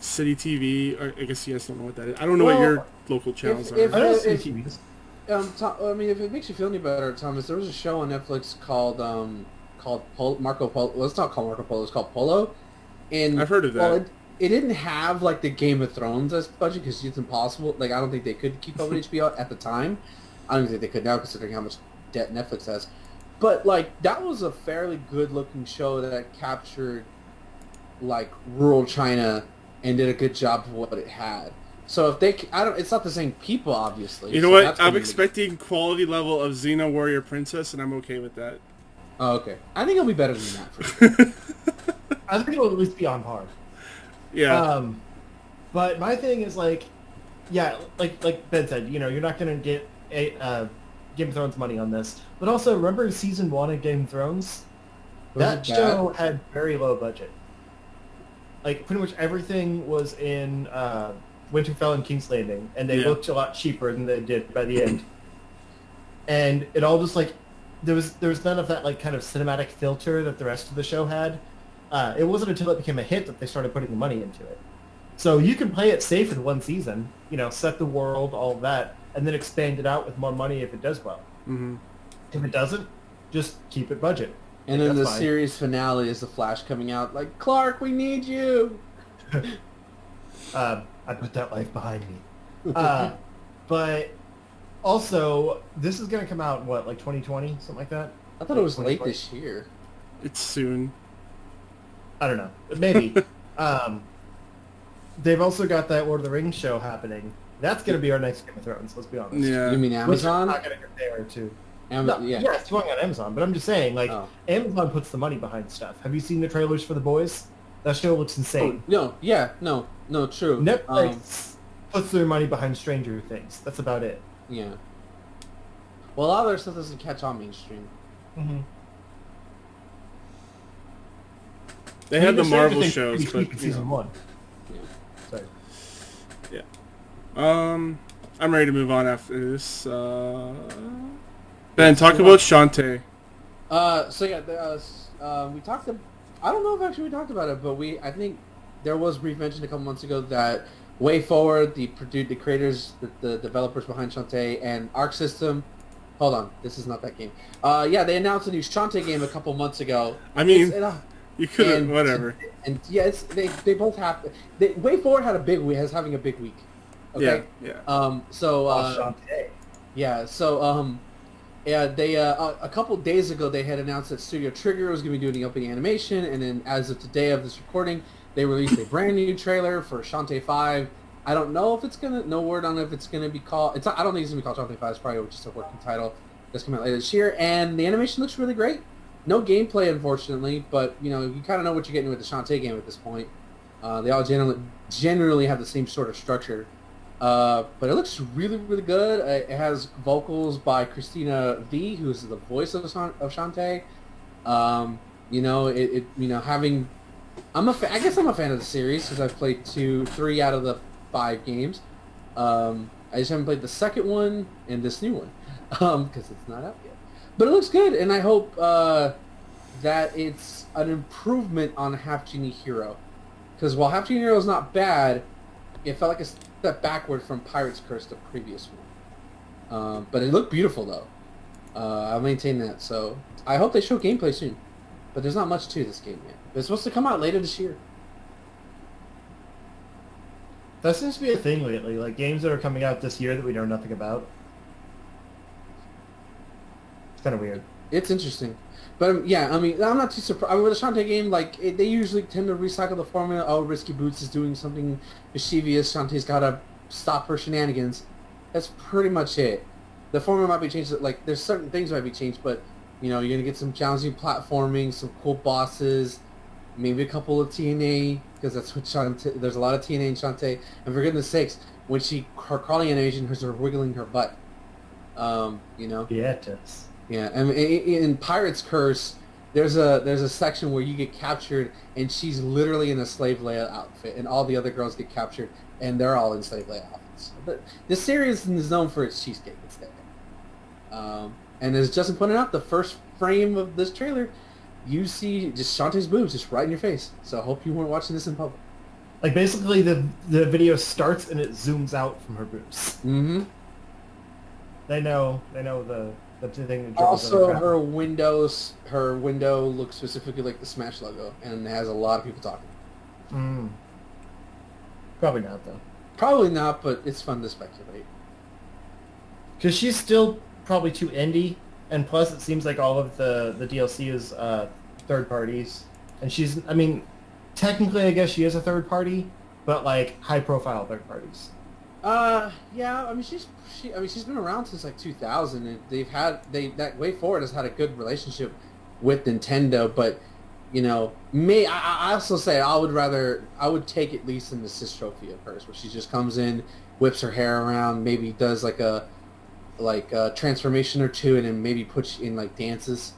city TV. Or I guess you guys don't know what that is. I don't know what your local channels
if-
are.
I don't
If-
see TVs.
Tom, I mean, if it makes you feel any better, Thomas, there was a show on Netflix called Marco Polo. Well, it's not called Marco Polo. It's called Polo. And
I've heard of that.
Well, it didn't have like the Game of Thrones as budget because it's impossible. Like, I don't think they could keep up with HBO at the time. I don't think they could now, considering how much debt Netflix has. But like, that was a fairly good-looking show that captured like rural China and did a good job of what it had. So if they, it's not the same people, obviously.
You know
so
what?
that's gonna
I'm
be-
expecting quality level of Xena Warrior Princess, and I'm okay with that.
Oh, okay. I think it'll be better than that. For sure.
I think it'll at least be on par.
Yeah.
But my thing is like, yeah, like Ben said, you're not gonna get a Game of Thrones money on this. But also, remember season 1 of Game of Thrones?
Was
That
it
show
bad?
had very low budget. Like pretty much everything was in Winterfell and King's Landing, and they
Yeah.
looked a lot cheaper than they did by the end. And it all just like there was none of that like kind of cinematic filter that the rest of the show had. It wasn't until it became a hit that they started putting the money into it. So you can play it safe in one season, set the world, all of that, and then expand it out with more money if it does well.
Mm-hmm.
If it doesn't, just keep it budget.
And then the
That's fine.
series finale is the Flash coming out like, Clark, we need you.
I put that life behind me. But also, this is going to come out in what, like 2020, something like that?
I thought it was late
2020?
this year.
It's soon.
I don't know. Maybe. They've also got that Lord of the Rings show happening. That's going to be our next Game of Thrones, let's be honest.
Yeah.
You mean
Which is
Amazon?
not going to compare to. Yeah, it's going on Amazon, but I'm just saying, like,
Oh.
Amazon puts the money behind stuff. Have you seen the trailers for The Boys? That show looks insane.
No, true.
Netflix puts their money behind Stranger Things. That's about it.
Yeah. Well, a lot of their stuff doesn't catch on mainstream.
Mm-hmm.
They had the Marvel shows, but
season 1.
Yeah.
Sorry.
Yeah. I'm ready to move on after this. Ben, talk about Shantae.
We talked. I don't know if actually we talked about it, but I think there was brief mention a couple months ago that Way Forward, the creators, the developers behind Shantae and Arc System. Hold on, this is not that game. They announced a new Shantae game a couple months ago.
I mean, you could have whatever.
And yeah, they both have. Way Forward is having a big week. Okay.
Yeah.
Shantae.
Yeah. So they a couple days ago they had announced that Studio Trigger was going to be doing the opening animation, and then as of today of this recording, they released a brand new trailer for Shantae 5. I don't know if it's no word on if it's gonna be called. I don't think it's gonna be called Shantae 5. It's probably just a working title that's coming out later this year. And the animation looks really great. No gameplay, unfortunately, but you kind of know what you're getting with the Shantae game at this point. They all generally have the same sort of structure. But it looks really, really good. It has vocals by Christina V, who's the voice of Shantae. I guess I'm a fan of the series because I've played 3 out of the 5 games. I just haven't played the second one and this new one because it's not out yet. But it looks good, and I hope that it's an improvement on Half Genie Hero. Because while Half Genie Hero is not bad, it felt like a step backward from Pirate's Curse, the previous one. But it looked beautiful, though. I'll maintain that. So I hope they show gameplay soon. But there's not much to this game yet. It's supposed to come out later this year.
That seems to be a thing lately, like games that are coming out this year that we know nothing about. It's kind of weird.
It's interesting. But yeah, I mean, I'm not too surprised. With a Shantae game, they usually tend to recycle the formula. Oh, Risky Boots is doing something mischievous. Shantae's got to stop her shenanigans. That's pretty much it. The formula might be changed. Like, there's certain things that might be changed, but, you're going to get some challenging platforming, some cool bosses, maybe a couple of TNA, because that's what Shantae... There's a lot of TNA in Shantae. And for goodness sakes, when her crawling animation, her wiggling her butt.
Yeah, it does.
Yeah, and in Pirate's Curse, there's a section where you get captured, and she's literally in a slave Leia outfit, and all the other girls get captured, and they're all in slave Leia outfits. But this series is known for its cheesecake. It's there. And as Justin pointed out, the first frame of this trailer, you see just Shantae's boobs just right in your face. So I hope you weren't watching this in public.
Like, basically, the video starts and it zooms out from her boobs.
Mm-hmm.
They know the thing that draws
Also, her window looks specifically like the Smash logo, and has a lot of people talking.
Probably not, though.
Probably not, but it's fun to speculate.
Because she's still probably too indie, and plus it seems like all of the DLC is third parties. And she's, I mean, technically I guess she is a third party, but like high profile third parties.
Yeah, I mean she's been around since like 2000, and that Way Forward has had a good relationship with Nintendo, but I also say I would take at least an assist trophy of hers, where she just comes in, whips her hair around, maybe does like a transformation or two, and then maybe puts in like dances,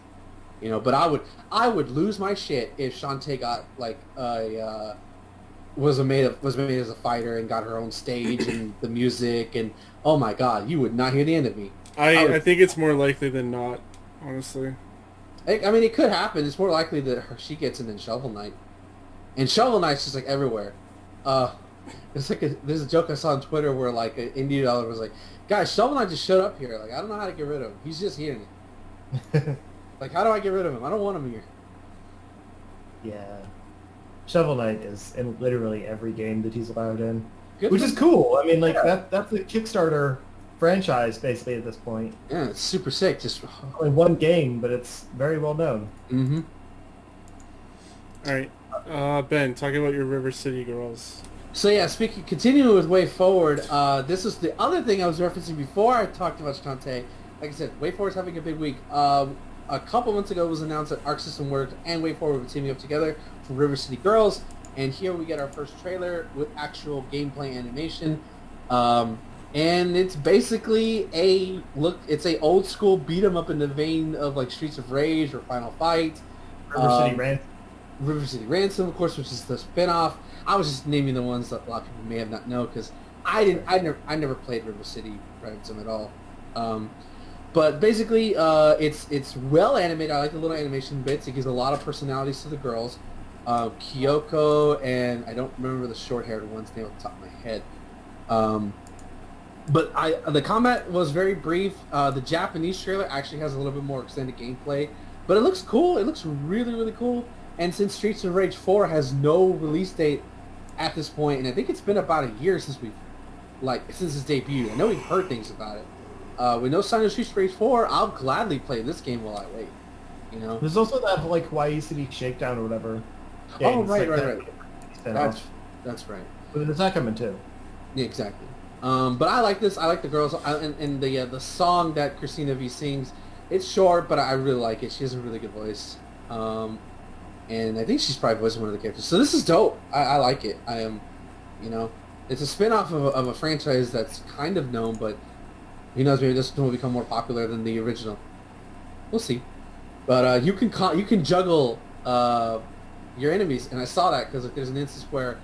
but I would lose my shit if Shantae got like was made as a fighter and got her own stage and the music, and oh my god, you would not hear the end of me.
I think it's more likely than not, honestly.
I mean, it could happen. It's more likely that she gets it than Shovel Knight, and Shovel Knight's just like everywhere. There's a joke I saw on Twitter where like an indie developer was like, guys, Shovel Knight just showed up here. Like, I don't know how to get rid of him. He's just here. Like, how do I get rid of him? I don't want him here.
Yeah. Shovel Knight is in literally every game that he's allowed in.
Good
which is cool. I mean, like, that's a Kickstarter franchise, basically, at this point.
Yeah, it's super sick. Just
only one game, but it's very well known.
Mm-hmm.
All right. Ben, talk about your River City Girls.
So yeah, continuing with Way Forward, this is the other thing I was referencing before I talked about Shantae. like I said, WayForward's having a big week. A couple months ago, it was announced that Arc System Works and WayForward were teaming up together for River City Girls, and here we get our first trailer with actual gameplay animation. And it's basically it's a old school beat 'em up in the vein of like Streets of Rage or Final Fight. River City Ransom, of course, which is the spin-off. I was just naming the ones that a lot of people may have not know because I never played River City Ransom at all. But basically, it's well animated. I like the little animation bits. It gives a lot of personalities to the girls. Kyoko and I don't remember the short-haired one's name off the top of my head. But the combat was very brief. The Japanese trailer actually has a little bit more extended gameplay, but it looks cool. It looks really, really cool. And since Streets of Rage 4 has no release date at this point, and I think it's been about a year since since its debut. I know we've heard things about it. With no sign of Streets of Rage 4, I'll gladly play this game while I wait. You know.
There's also that like Hawaii City Shakedown or whatever.
Oh, right. That's right.
But there's that coming too.
Yeah, exactly. But I like this. I like the girls, and the song that Christina V sings. It's short, but I really like it. She has a really good voice, and I think she's probably voicing one of the characters. So this is dope. I like it. I am, it's a spin-off of a franchise that's kind of known, but who knows? Maybe this one will become more popular than the original. We'll see. But you can juggle your enemies, and I saw that because there's an instance where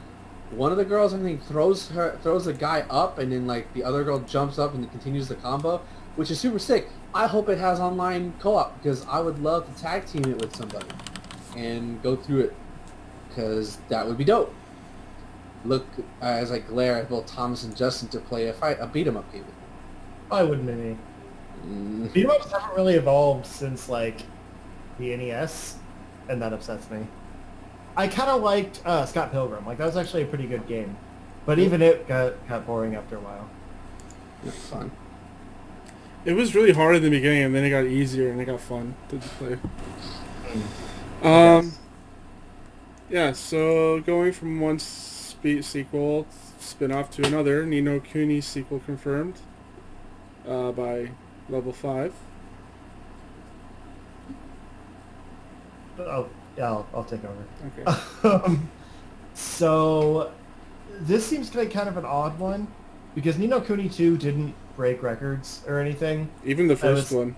one of the girls, I think, throws the guy up, and then like the other girl jumps up and continues the combo, which is super sick. I hope it has online co-op because I would love to tag team it with somebody and go through it because that would be dope. Look as I glare at both Thomas and Justin to play a beat 'em up game with me.
Why wouldn't it be? Beat 'em ups haven't really evolved since like the NES, and that upsets me. I kind of liked Scott Pilgrim. Like that was actually a pretty good game, but even it got boring after a while.
It's fun.
It was really hard in the beginning, and then it got easier, and it got fun to play. Yeah. So going from one sequel spin-off to another, Ni no Kuni sequel confirmed by Level 5.
Oh. Yeah, I'll take over.
Okay.
So this seems like kind of an odd one because Ni no Kuni 2 didn't break records or anything.
Even the first one.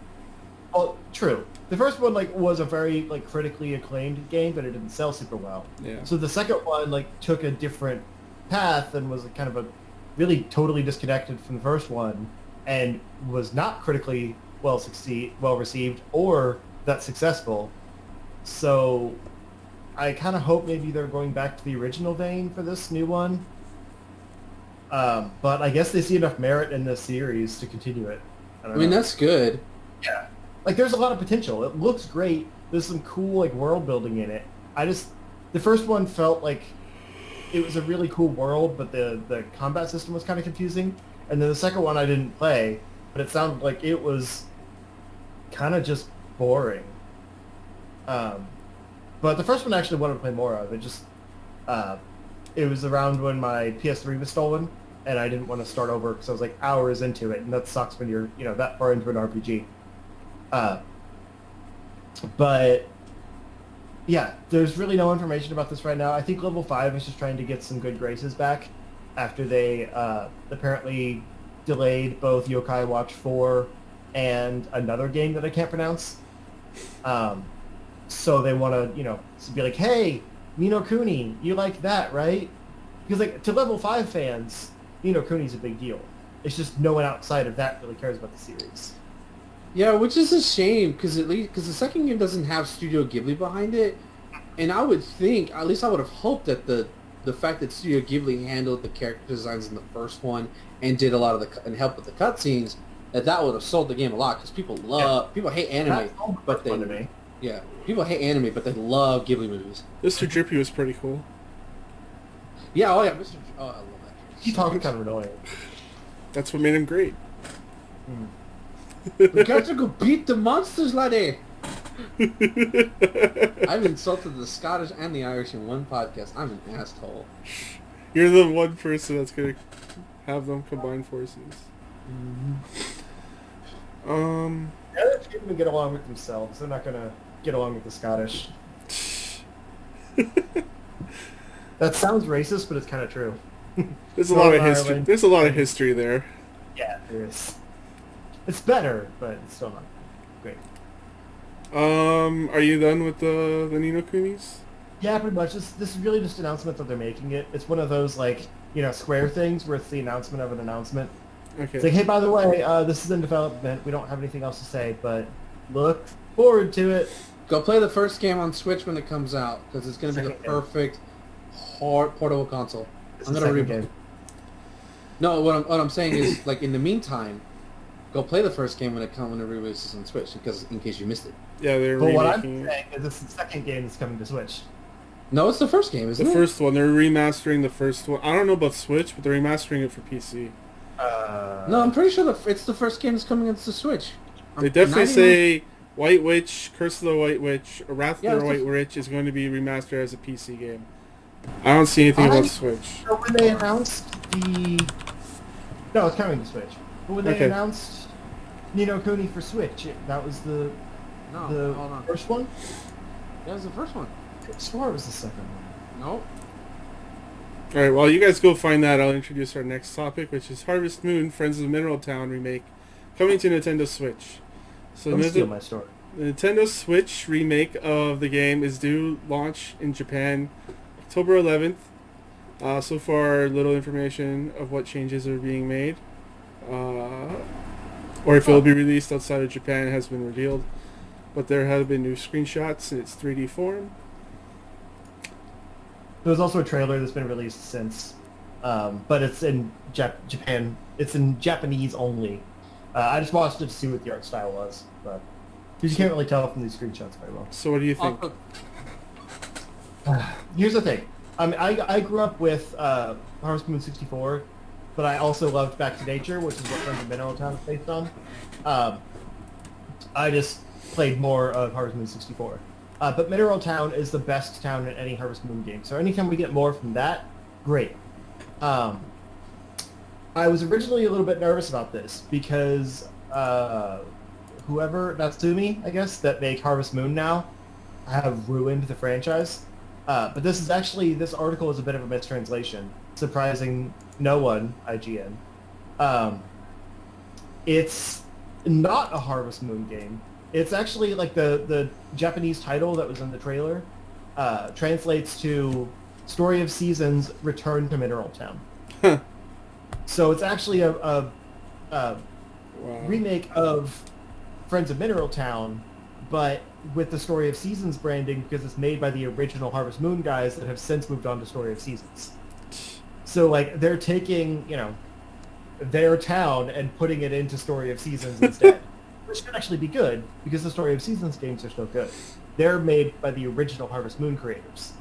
Well, true. The first one was a very critically acclaimed game, but it didn't sell super well.
Yeah.
So the second one took a different path and was kind of a really totally disconnected from the first one and was not critically well received or that successful. So I kind of hope maybe they're going back to the original vein for this new one. But I guess they see enough merit in this series to continue it.
I mean, that's good.
Yeah. There's a lot of potential. It looks great. There's some cool, world building in it. The first one felt like it was a really cool world, but the combat system was kind of confusing. And then the second one I didn't play, but it sounded like it was kind of just boring. But the first one I actually wanted to play more of. It was around when my PS3 was stolen, and I didn't want to start over because I was hours into it, and that sucks when you're that far into an RPG. But yeah, there's really no information about this right now. I think Level 5 is just trying to get some good graces back after they apparently delayed both Yokai Watch 4 and another game that I can't pronounce. So they want to, be like, hey, Ni no Kuni, you like that, right? Because to Level 5 fans, Ni no Kuni's a big deal. It's just no one outside of that really cares about the series.
Yeah, which is a shame because the second game doesn't have Studio Ghibli behind it, and I would think, at least I would have hoped that the fact that Studio Ghibli handled the character designs in the first one and did a lot of and helped with the cutscenes, that would have sold the game a lot because people hate anime, but people hate anime, but they love Ghibli movies.
Mr. Drippy was pretty cool.
Yeah, I love that.
He's talking kind of annoying.
That's what made him great.
We got to go beat the monsters, laddie. I've insulted the Scottish and the Irish in one podcast. I'm an asshole.
You're the one person that's gonna have them combine forces.
Mm-hmm.
The other two can get along with themselves. They're not gonna get along with the Scottish. That sounds racist, but it's kind of true.
There's a lot of
Northern
history.
Ireland.
There's a lot of history there.
Yeah, there is. It's better, but it's still not great.
Are you done with the Ni no Kunis?
Yeah, pretty much. This is really just an announcement that they're making it. It's one of those, like, Square things where it's the announcement of an announcement.
Okay.
It's like, hey, by the way, this is in development. We don't have anything else to say, but look forward to it.
Go play the first game on Switch when it comes out, because it's going to be the
Second game.
perfect portable console.
It's
I'm
the
gonna
second
re-
game.
No, what I'm saying is, like, in the meantime, go play the first game when it releases on Switch, because in case you missed it.
Yeah, they're
But what I'm
remaking it.
saying is this is the second game that's coming to Switch.
No, it's the first game, isn't
The
it?
first one. They're remastering the first one. I don't know about Switch, but they're remastering it for PC.
No, I'm pretty sure it's the first game that's coming into the Switch.
They definitely
99
say White Witch, Curse of the White Witch, or Wrath
Yeah,
of the
it's
White Witch is going to be remastered as a PC game. I don't see anything about Switch.
So when they announced the... No, it's coming to Switch. But when they
Okay.
announced Ni no Kuni for Switch, that was the
No,
the
hold on.
first one?
That was the first one.
I swore it was the second one.
Nope.
Alright, while you guys go find that, I'll introduce our next topic, which is Harvest Moon, Friends of Mineral Town remake, coming to Nintendo Switch. So
Don't steal my story.
the Nintendo Switch remake of the game is due launch in Japan October 11th. So far, little information of what changes are being made, or if it will be released outside of Japan has been revealed. But there have been new screenshots in its 3D form.
There was also a trailer that's been released since, but it's in Japan. It's in Japanese only. I just watched it to see what the art style was, but you can't really tell from these screenshots very well.
So what do you think?
Here's the thing. I grew up with Harvest Moon 64, but I also loved Back to Nature, which is what Friends of Mineral Town is based on. I just played more of Harvest Moon 64. But Mineral Town is the best town in any Harvest Moon game, so anytime we get more from that, great. I was originally a little bit nervous about this because whoever, Natsumi, I guess, that make Harvest Moon now, have ruined the franchise. But this article is a bit of a mistranslation, surprising no one, IGN. It's not a Harvest Moon game. It's actually like the Japanese title that was in the trailer translates to Story of Seasons Return to Mineral Town. So it's actually a
Wow.
remake of Friends of Mineral Town, but with the Story of Seasons branding because it's made by the original Harvest Moon guys that have since moved on to Story of Seasons. So like they're taking, their town and putting it into Story of Seasons instead. Which could actually be good because the Story of Seasons games are still good. They're made by the original Harvest Moon creators.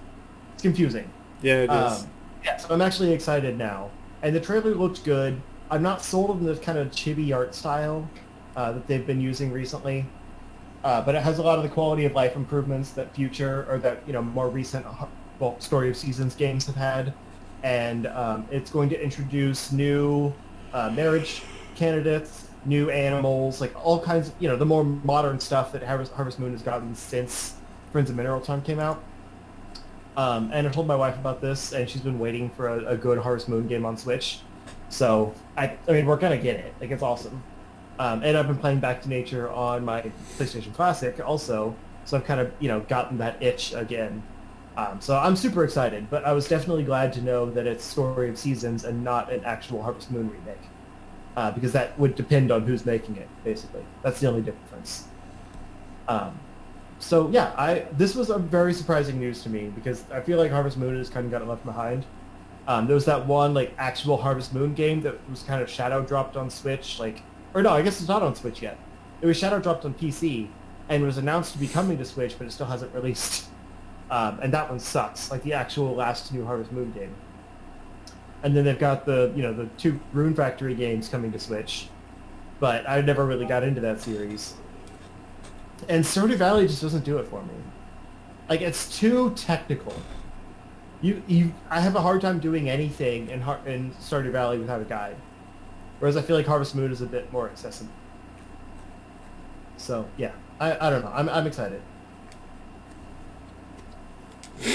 It's confusing.
Yeah, it is.
Yeah, so I'm actually excited now. And the trailer looked good. I'm not sold on the kind of chibi art style that they've been using recently. But it has a lot of the quality of life improvements that more recent Story of Seasons games have had. And it's going to introduce new marriage candidates, new animals, like all kinds of, the more modern stuff that Harvest Moon has gotten since Friends of Mineral Town came out. And I told my wife about this, and she's been waiting for a good Harvest Moon game on Switch. So, I mean, we're gonna get it. Like, it's awesome. And I've been playing Back to Nature on my PlayStation Classic also, so I've kind of, gotten that itch again. So I'm super excited, but I was definitely glad to know that it's Story of Seasons and not an actual Harvest Moon remake. Because that would depend on who's making it, basically. That's the only difference. So yeah, this was a very surprising news to me because I feel like Harvest Moon has kind of gotten left behind. There was that one actual Harvest Moon game that was kind of shadow dropped on Switch, or no, I guess it's not on Switch yet. It was shadow dropped on PC and was announced to be coming to Switch, but it still hasn't released. And that one sucks, like the actual last new Harvest Moon game. And then they've got the two Rune Factory games coming to Switch, but I never really got into that series. And Stardew Valley just doesn't do it for me. Like, it's too technical. I have a hard time doing anything in Stardew Valley without a guide, whereas I feel like Harvest Moon is a bit more accessible. So yeah, I don't know. I'm excited.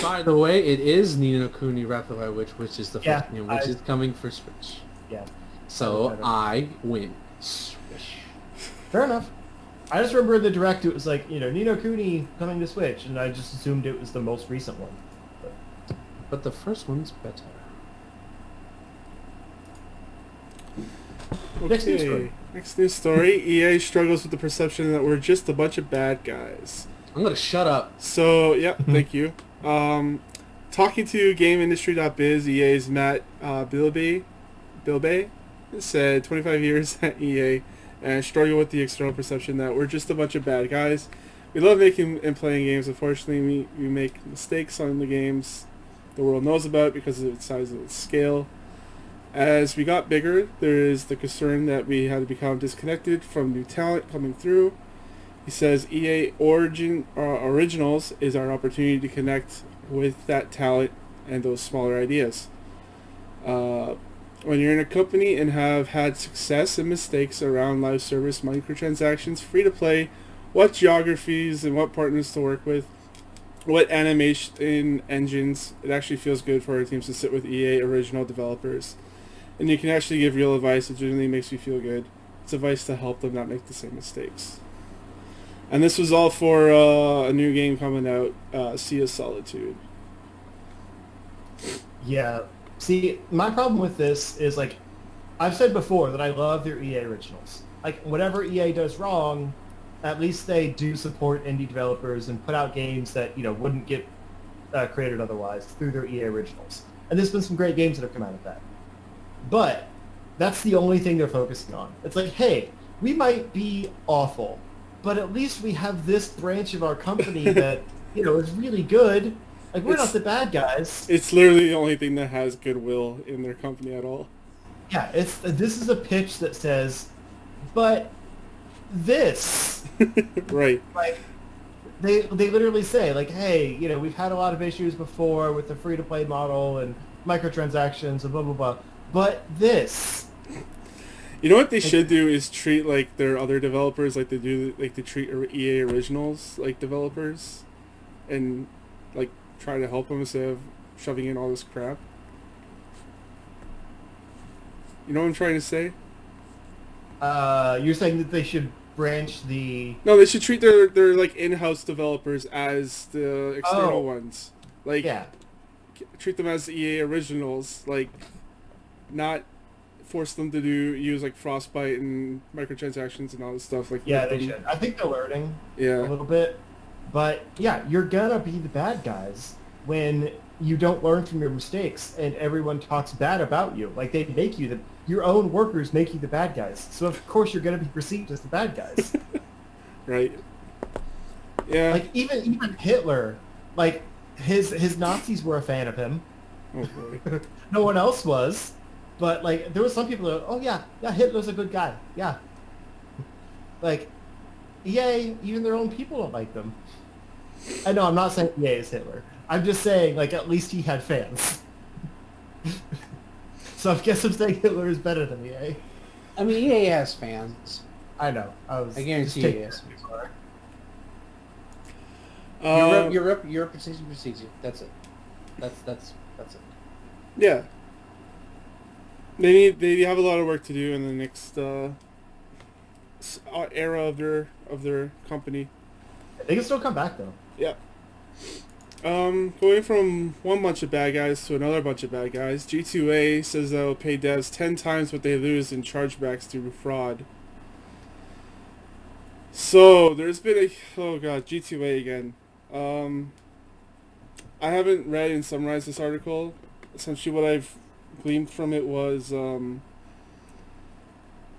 By the way, it is Ni no Kuni Wrath of the Witch, which is the
Yeah,
first game, which is coming for Switch.
Yeah.
So I win. Switch.
Fair enough. I just remember in the direct it was like, Ni no Kuni coming to Switch, and I just assumed it was the most recent one.
But the first one's better.
Okay.
Next news story.
Next news story. EA struggles with the perception that we're just a bunch of bad guys.
I'm gonna shut up.
So, yeah, thank you. Talking to GameIndustry.biz, EA's Matt Bilbey said 25 years at EA and struggle with the external perception that we're just a bunch of bad guys. We love making and playing games. Unfortunately, we make mistakes on the games the world knows about because of its size and its scale. As we got bigger, there is the concern that we had to become disconnected from new talent coming through. He says EA Originals is our opportunity to connect with that talent and those smaller ideas. When you're in a company and have had success and mistakes around live service, microtransactions, free-to-play, what geographies and what partners to work with, what animation engines, it actually feels good for our teams to sit with EA Original developers. And you can actually give real advice. It genuinely makes me feel good. It's advice to help them not make the same mistakes. And this was all for a new game coming out, Sea of Solitude.
Yeah. See, my problem with this is, like, I've said before that I love their EA Originals. Like, whatever EA does wrong, at least they do support indie developers and put out games that, wouldn't get created otherwise through their EA Originals. And there's been some great games that have come out of that. But that's the only thing they're focusing on. It's like, hey, we might be awful, but at least we have this branch of our company that, is really good. Like, we're not the bad guys.
It's literally the only thing that has goodwill in their company at all.
Yeah, this is a pitch that says, but this.
Right.
Like, they literally say, like, hey, we've had a lot of issues before with the free-to-play model and microtransactions and blah, blah, blah. But this.
You know what they should do is treat, like, their other developers like they do, like, they treat EA Originals like developers and, like, try to help them instead of shoving in all this crap. You know what I'm trying to say?
You're saying that they should branch the...
No, they should treat their like, in-house developers as the external ones. Like,
yeah.
Treat them as EA Originals, like, not force them to use like Frostbite and microtransactions and all this stuff. Like,
yeah, they should. I think they're learning
a
little bit. But yeah, you're gonna be the bad guys when you don't learn from your mistakes and everyone talks bad about you. Like, they make you your own workers make you the bad guys. So of course you're gonna be perceived as the bad guys.
Right. Yeah.
Like, even Hitler, like, his Nazis were a fan of him.
Oh boy.
No one else was. But, like, there were some people that, oh yeah, Hitler's a good guy. Yeah. Like, EA, even their own people don't like them. I know, I'm not saying EA is Hitler. I'm just saying, like, at least he had fans. So I guess I'm saying Hitler is better than EA.
I mean, EA has fans.
I know.
I guarantee he is. Your reputation precedes you. That's it. That's it.
Yeah. They have a lot of work to do in the next era of their company.
They can still come back though.
Yeah. Going from one bunch of bad guys to another bunch of bad guys, G2A says they'll pay devs 10 times what they lose in chargebacks due to fraud. So there's been G2A again. I haven't read and summarized this article. Essentially what I've gleaned from it was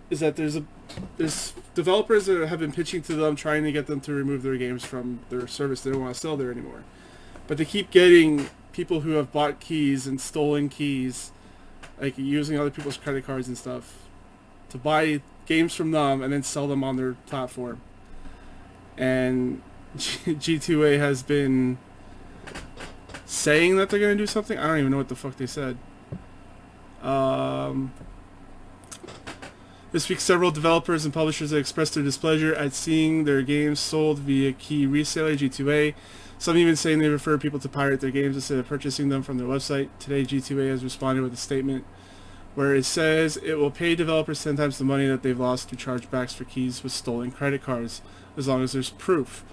is that there's developers that have been pitching to them, trying to get them to remove their games from their service. They don't want to sell there anymore, but they keep getting people who have bought keys and stolen keys, like using other people's credit cards and stuff, to buy games from them and then sell them on their platform. And G2A has been saying that they're going to do something. I don't even know what the fuck they said. This week, several developers and publishers have expressed their displeasure at seeing their games sold via key reseller G2A. Some even saying they prefer people to pirate their games instead of purchasing them from their website. Today, G2A has responded with a statement where it says it will pay developers 10 times the money that they've lost through chargebacks for keys with stolen credit cards, as long as there's proof.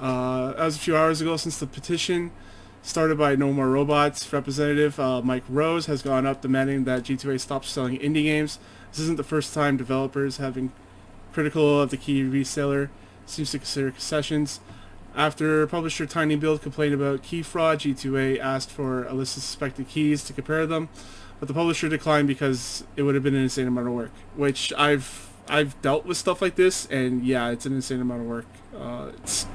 That was a few hours ago. Since the petition started by No More Robots representative Mike Rose has gone up demanding that G2A stop selling indie games. This isn't the first time developers have been critical of the key reseller seems to consider concessions. After publisher Tiny Build complained about key fraud, G2A asked for a list of suspected keys to compare them, but the publisher declined because it would have been an insane amount of work, which I've dealt with stuff like this, and yeah, it's an insane amount of work. It's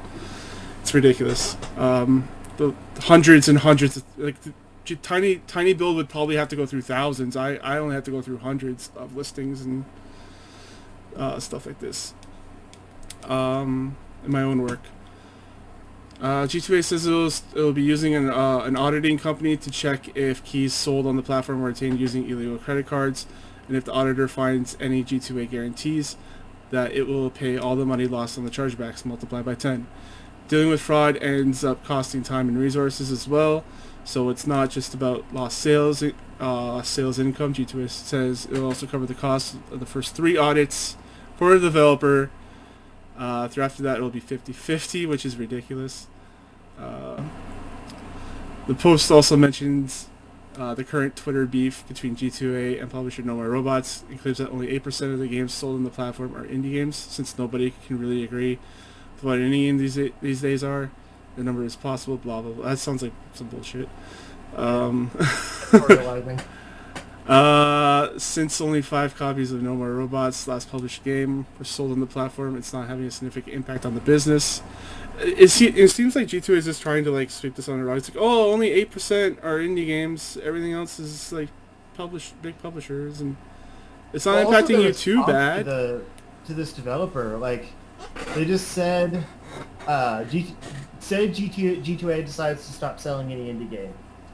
ridiculous. The hundreds and hundreds of, Tiny Build would probably have to go through thousands. I only have to go through hundreds of listings and stuff like this in my own work. G2A says it'll be using an auditing company to check if keys sold on the platform were obtained using illegal credit cards, and if the auditor finds any G2A guarantees, that it will pay all the money lost on the chargebacks multiplied by 10. Dealing with fraud ends up costing time and resources as well, so it's not just about lost sales income. G2A says it will also cover the cost of the first 3 audits for the developer. After that, it will be 50-50, which is ridiculous. The post also mentions the current Twitter beef between G2A and publisher No More Robots. It claims that only 8% of the games sold on the platform are indie games, since nobody can really agree with what indie games these days are. The number is possible, blah, blah, blah. That sounds like some bullshit. Since only 5 copies of No More Robots' last published game were sold on the platform, it's not having a significant impact on the business. It seems like G2A is just trying to like sweep this under the rug. It's like, oh, only 8% are indie games. Everything else is like big publishers, and it's not impacting you too bad.
To this developer, like they just said, G2A decides to stop selling any indie game.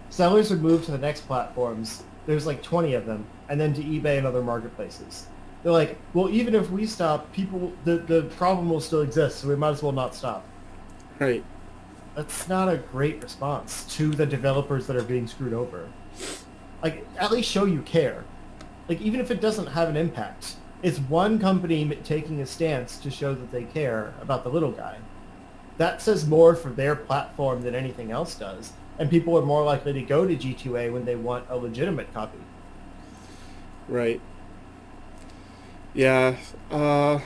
Sellers would move to the next platforms. There's like 20 of them, and then to eBay and other marketplaces. They're like, well, even if we stop, the problem will still exist, so we might as well not stop.
Right.
That's not a great response to the developers that are being screwed over. Like, at least show you care. Like, even if it doesn't have an impact, it's one company taking a stance to show that they care about the little guy. That says more for their platform than anything else does. And people are more likely to go to G2A when they want a legitimate copy.
Right. Yeah. Well,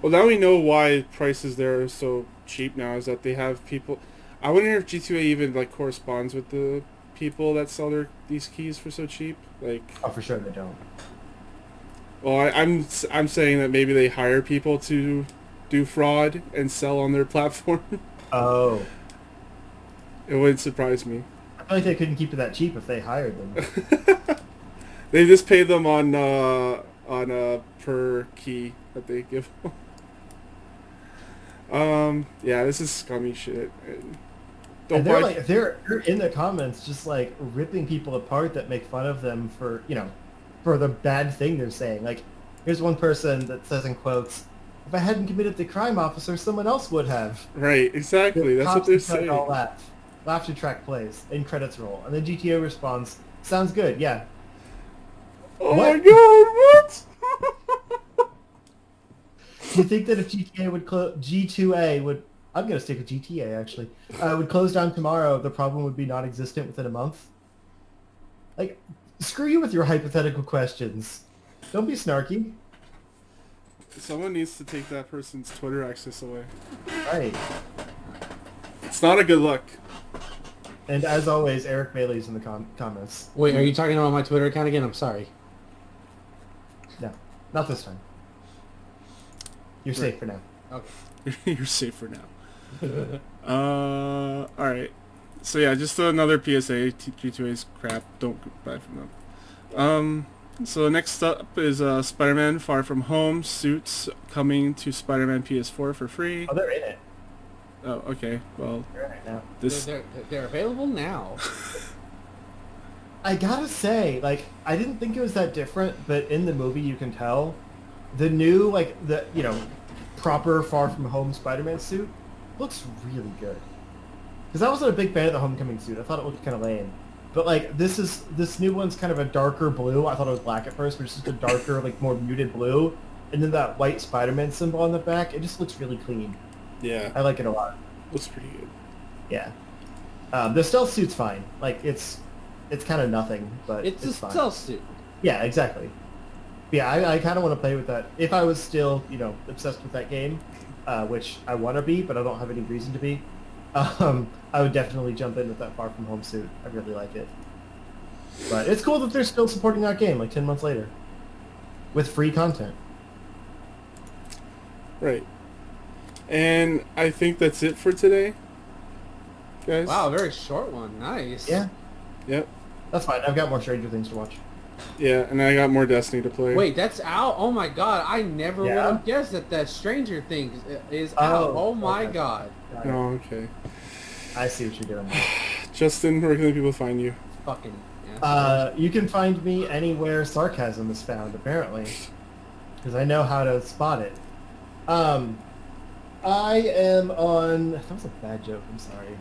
now we know why prices there are so cheap now, is that they have people... I wonder if G2A even, like, corresponds with the people that sell these keys for so cheap. Like...
Oh, for sure they don't.
Well, I'm saying that maybe they hire people to do fraud and sell on their platform.
Oh.
It wouldn't surprise me.
I feel like they couldn't keep it that cheap if they hired them.
They just pay them on a per key that they give them. Yeah, this is scummy shit.
And they're in the comments just like ripping people apart that make fun of them for, for the bad thing they're saying. Like, here's one person that says in quotes, "If I hadn't committed the crime, officer, someone else would have."
Right, exactly. That's what they're saying.
All that. Laughter track plays, and credits roll. And then GTA responds, "Sounds good, yeah."
Oh my god, what?
Do you think that if G2A would... I'm going to stick with GTA, actually. Would close down tomorrow, the problem would be non-existent within a month? Like, screw you with your hypothetical questions. Don't be snarky.
Someone needs to take that person's Twitter access away.
Right.
It's not a good look.
And as always, Eric Bailey's in the comments.
Wait, are you talking about my Twitter account again? I'm sorry.
No, not this time. You're safe for now.
Okay.
You're safe for now. Alright. So yeah, just another PSA. G2A's crap. Don't buy from them. So next up is Spider-Man Far From Home suits coming to Spider-Man PS4 for free.
Oh, they're in it.
Oh, okay. Well,
they're in it now.
They're available now.
I gotta say, like, I didn't think it was that different, but in the movie you can tell the new, like, the, proper Far From Home Spider-Man suit looks really good. Because I wasn't a big fan of the Homecoming suit. I thought it looked kind of lame. But, like, this new one's kind of a darker blue. I thought it was black at first, but it's just a darker, like, more muted blue. And then that white Spider-Man symbol on the back, it just looks really clean.
Yeah.
I like it a lot.
Looks pretty good.
Yeah. The stealth suit's fine. Like, it's kind of nothing, but
It's a
fine.
stealth suit.
Yeah, exactly. Yeah, I kind of want to play with that. If I was still, obsessed with that game, which I want to be, but I don't have any reason to be, I would definitely jump in with that Far From Home suit. I really like it. But it's cool that they're still supporting that game, like 10 months later, with free content.
Right. And I think that's it for today, guys.
Wow, very short one. Nice.
Yeah,
Yep.
that's fine. I've got more Stranger Things to watch.
Yeah, and I got more Destiny to play.
Wait, that's out? Oh my god, I never would
Yeah?
have guessed that Stranger Things is out. Oh my
okay.
god.
Oh, okay.
I see what you're doing.
Justin, where can people find you?
Fucking assholes.
You can find me anywhere sarcasm is found, apparently, because I know how to spot it. I am on... That was a bad joke, I'm sorry.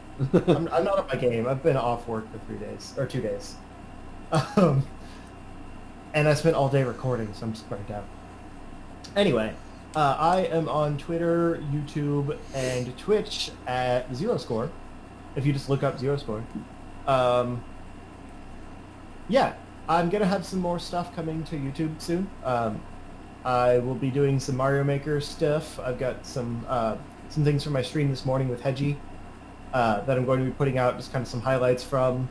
I'm not on my game. I've been off work for 3 days, or 2 days. And I spent all day recording, so I'm just burnt out. Anyway, I am on Twitter, YouTube, and Twitch at ZeroScore. If you just look up ZeroScore. Yeah, I'm gonna have some more stuff coming to YouTube soon. I will be doing some Mario Maker stuff. I've got some things from my stream this morning with Hedgie that I'm going to be putting out, just kind of some highlights from.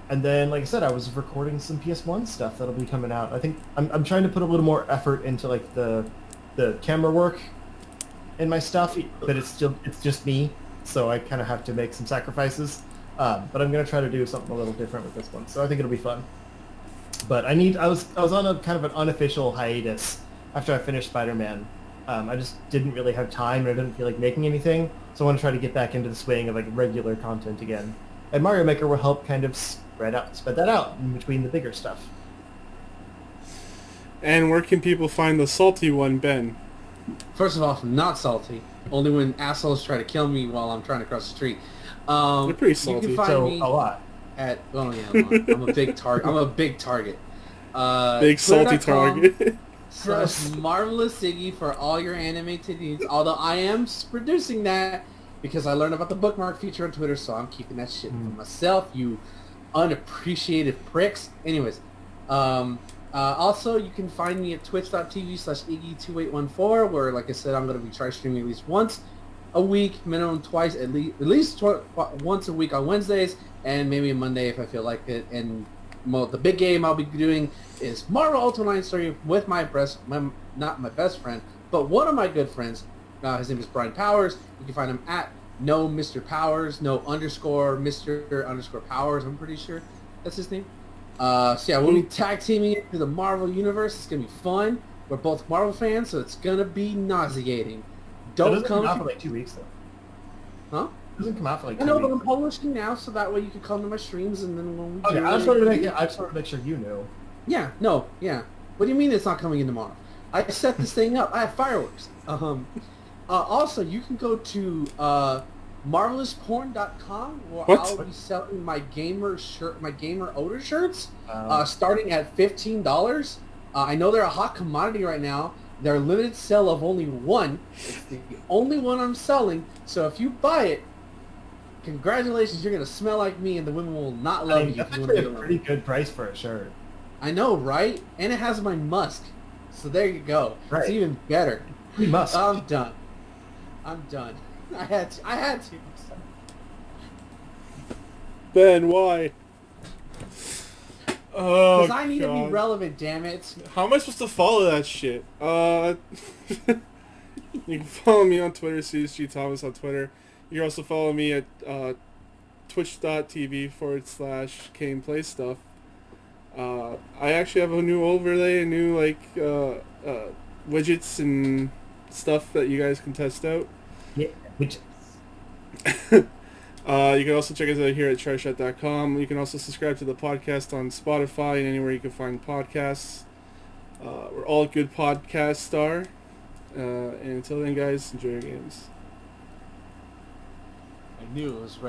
And then, like I said, I was recording some PS1 stuff that'll be coming out. I think I'm trying to put a little more effort into like the camera work in my stuff, but it's just me, so I kind of have to make some sacrifices. But I'm gonna try to do something a little different with this one, so I think it'll be fun. But I was on a kind of an unofficial hiatus after I finished Spider-Man. I just didn't really have time, and I didn't feel like making anything, so I want to try to get back into the swing of like regular content again. And Mario Maker will help kind of spread that out in between the bigger stuff.
And where can people find the salty one, Ben?
First of all, I'm not salty. Only when assholes try to kill me while I'm trying to cross the street.
You're pretty salty.
You can find
So
me
a lot.
at... Oh yeah, I'm a big target. I'm a big target.
Big salty target.
/ Marvelous Iggy for all your animated needs. Although I am producing that because I learned about the bookmark feature on Twitter, so I'm keeping that shit for myself, you unappreciated pricks. Anyways, also you can find me at twitch.tv/Iggy2814, where, like I said, I'm going to be trying streaming at least once a week, minimum twice, at least once a week on Wednesdays, and maybe a Monday if I feel like it. And the big game I'll be doing is Marvel Ultimate Alliance Story with not my best friend, but one of my good friends. His name is Brian Powers. You can find him at no Mr. Powers, no underscore Mr. underscore Powers. I'm pretty sure that's his name. So yeah, we'll be tag teaming into the Marvel universe. It's gonna be fun. We're both Marvel fans, so it's gonna be nauseating.
Don't come out for like 2 weeks though.
Huh?
It doesn't come out for like 2
I
weeks.
know, but I'm publishing now, so that way you can come to my streams, and then when we
Okay,
do
I
it,
just wanted to make sure you knew.
Yeah, no, yeah. What do you mean it's not coming in tomorrow? I set this thing up. I have fireworks. Also, you can go to marvelousporn.com, where
What?
I'll be selling my gamer odor shirts,
Wow.
starting at $15. I know they're a hot commodity right now. They're a limited sale of only one. It's the only one I'm selling. So if you buy it, congratulations, you're gonna smell like me, and the women will not love you.
That's
if you
actually a
wanna be
pretty
alone.
good price for a shirt.
I know, right? And it has my musk. So there you go.
Right.
It's even better.
We must.
I'm done. I'm done. I had to. I'm sorry.
Ben, why? Oh,
Because I need to be
God.
relevant, damn it.
How am I supposed to follow that shit? You can follow me on Twitter, CSG Thomas on Twitter. You can also follow me at twitch.tv/gameplay stuff. I actually have a new overlay, a new widgets and stuff that you guys can test out.
Yeah, which
You can also check us out here at tryshot.com. You can also subscribe to the podcast on Spotify and anywhere you can find podcasts. We're all good podcast star. And until then, guys, enjoy your games.
I knew it was right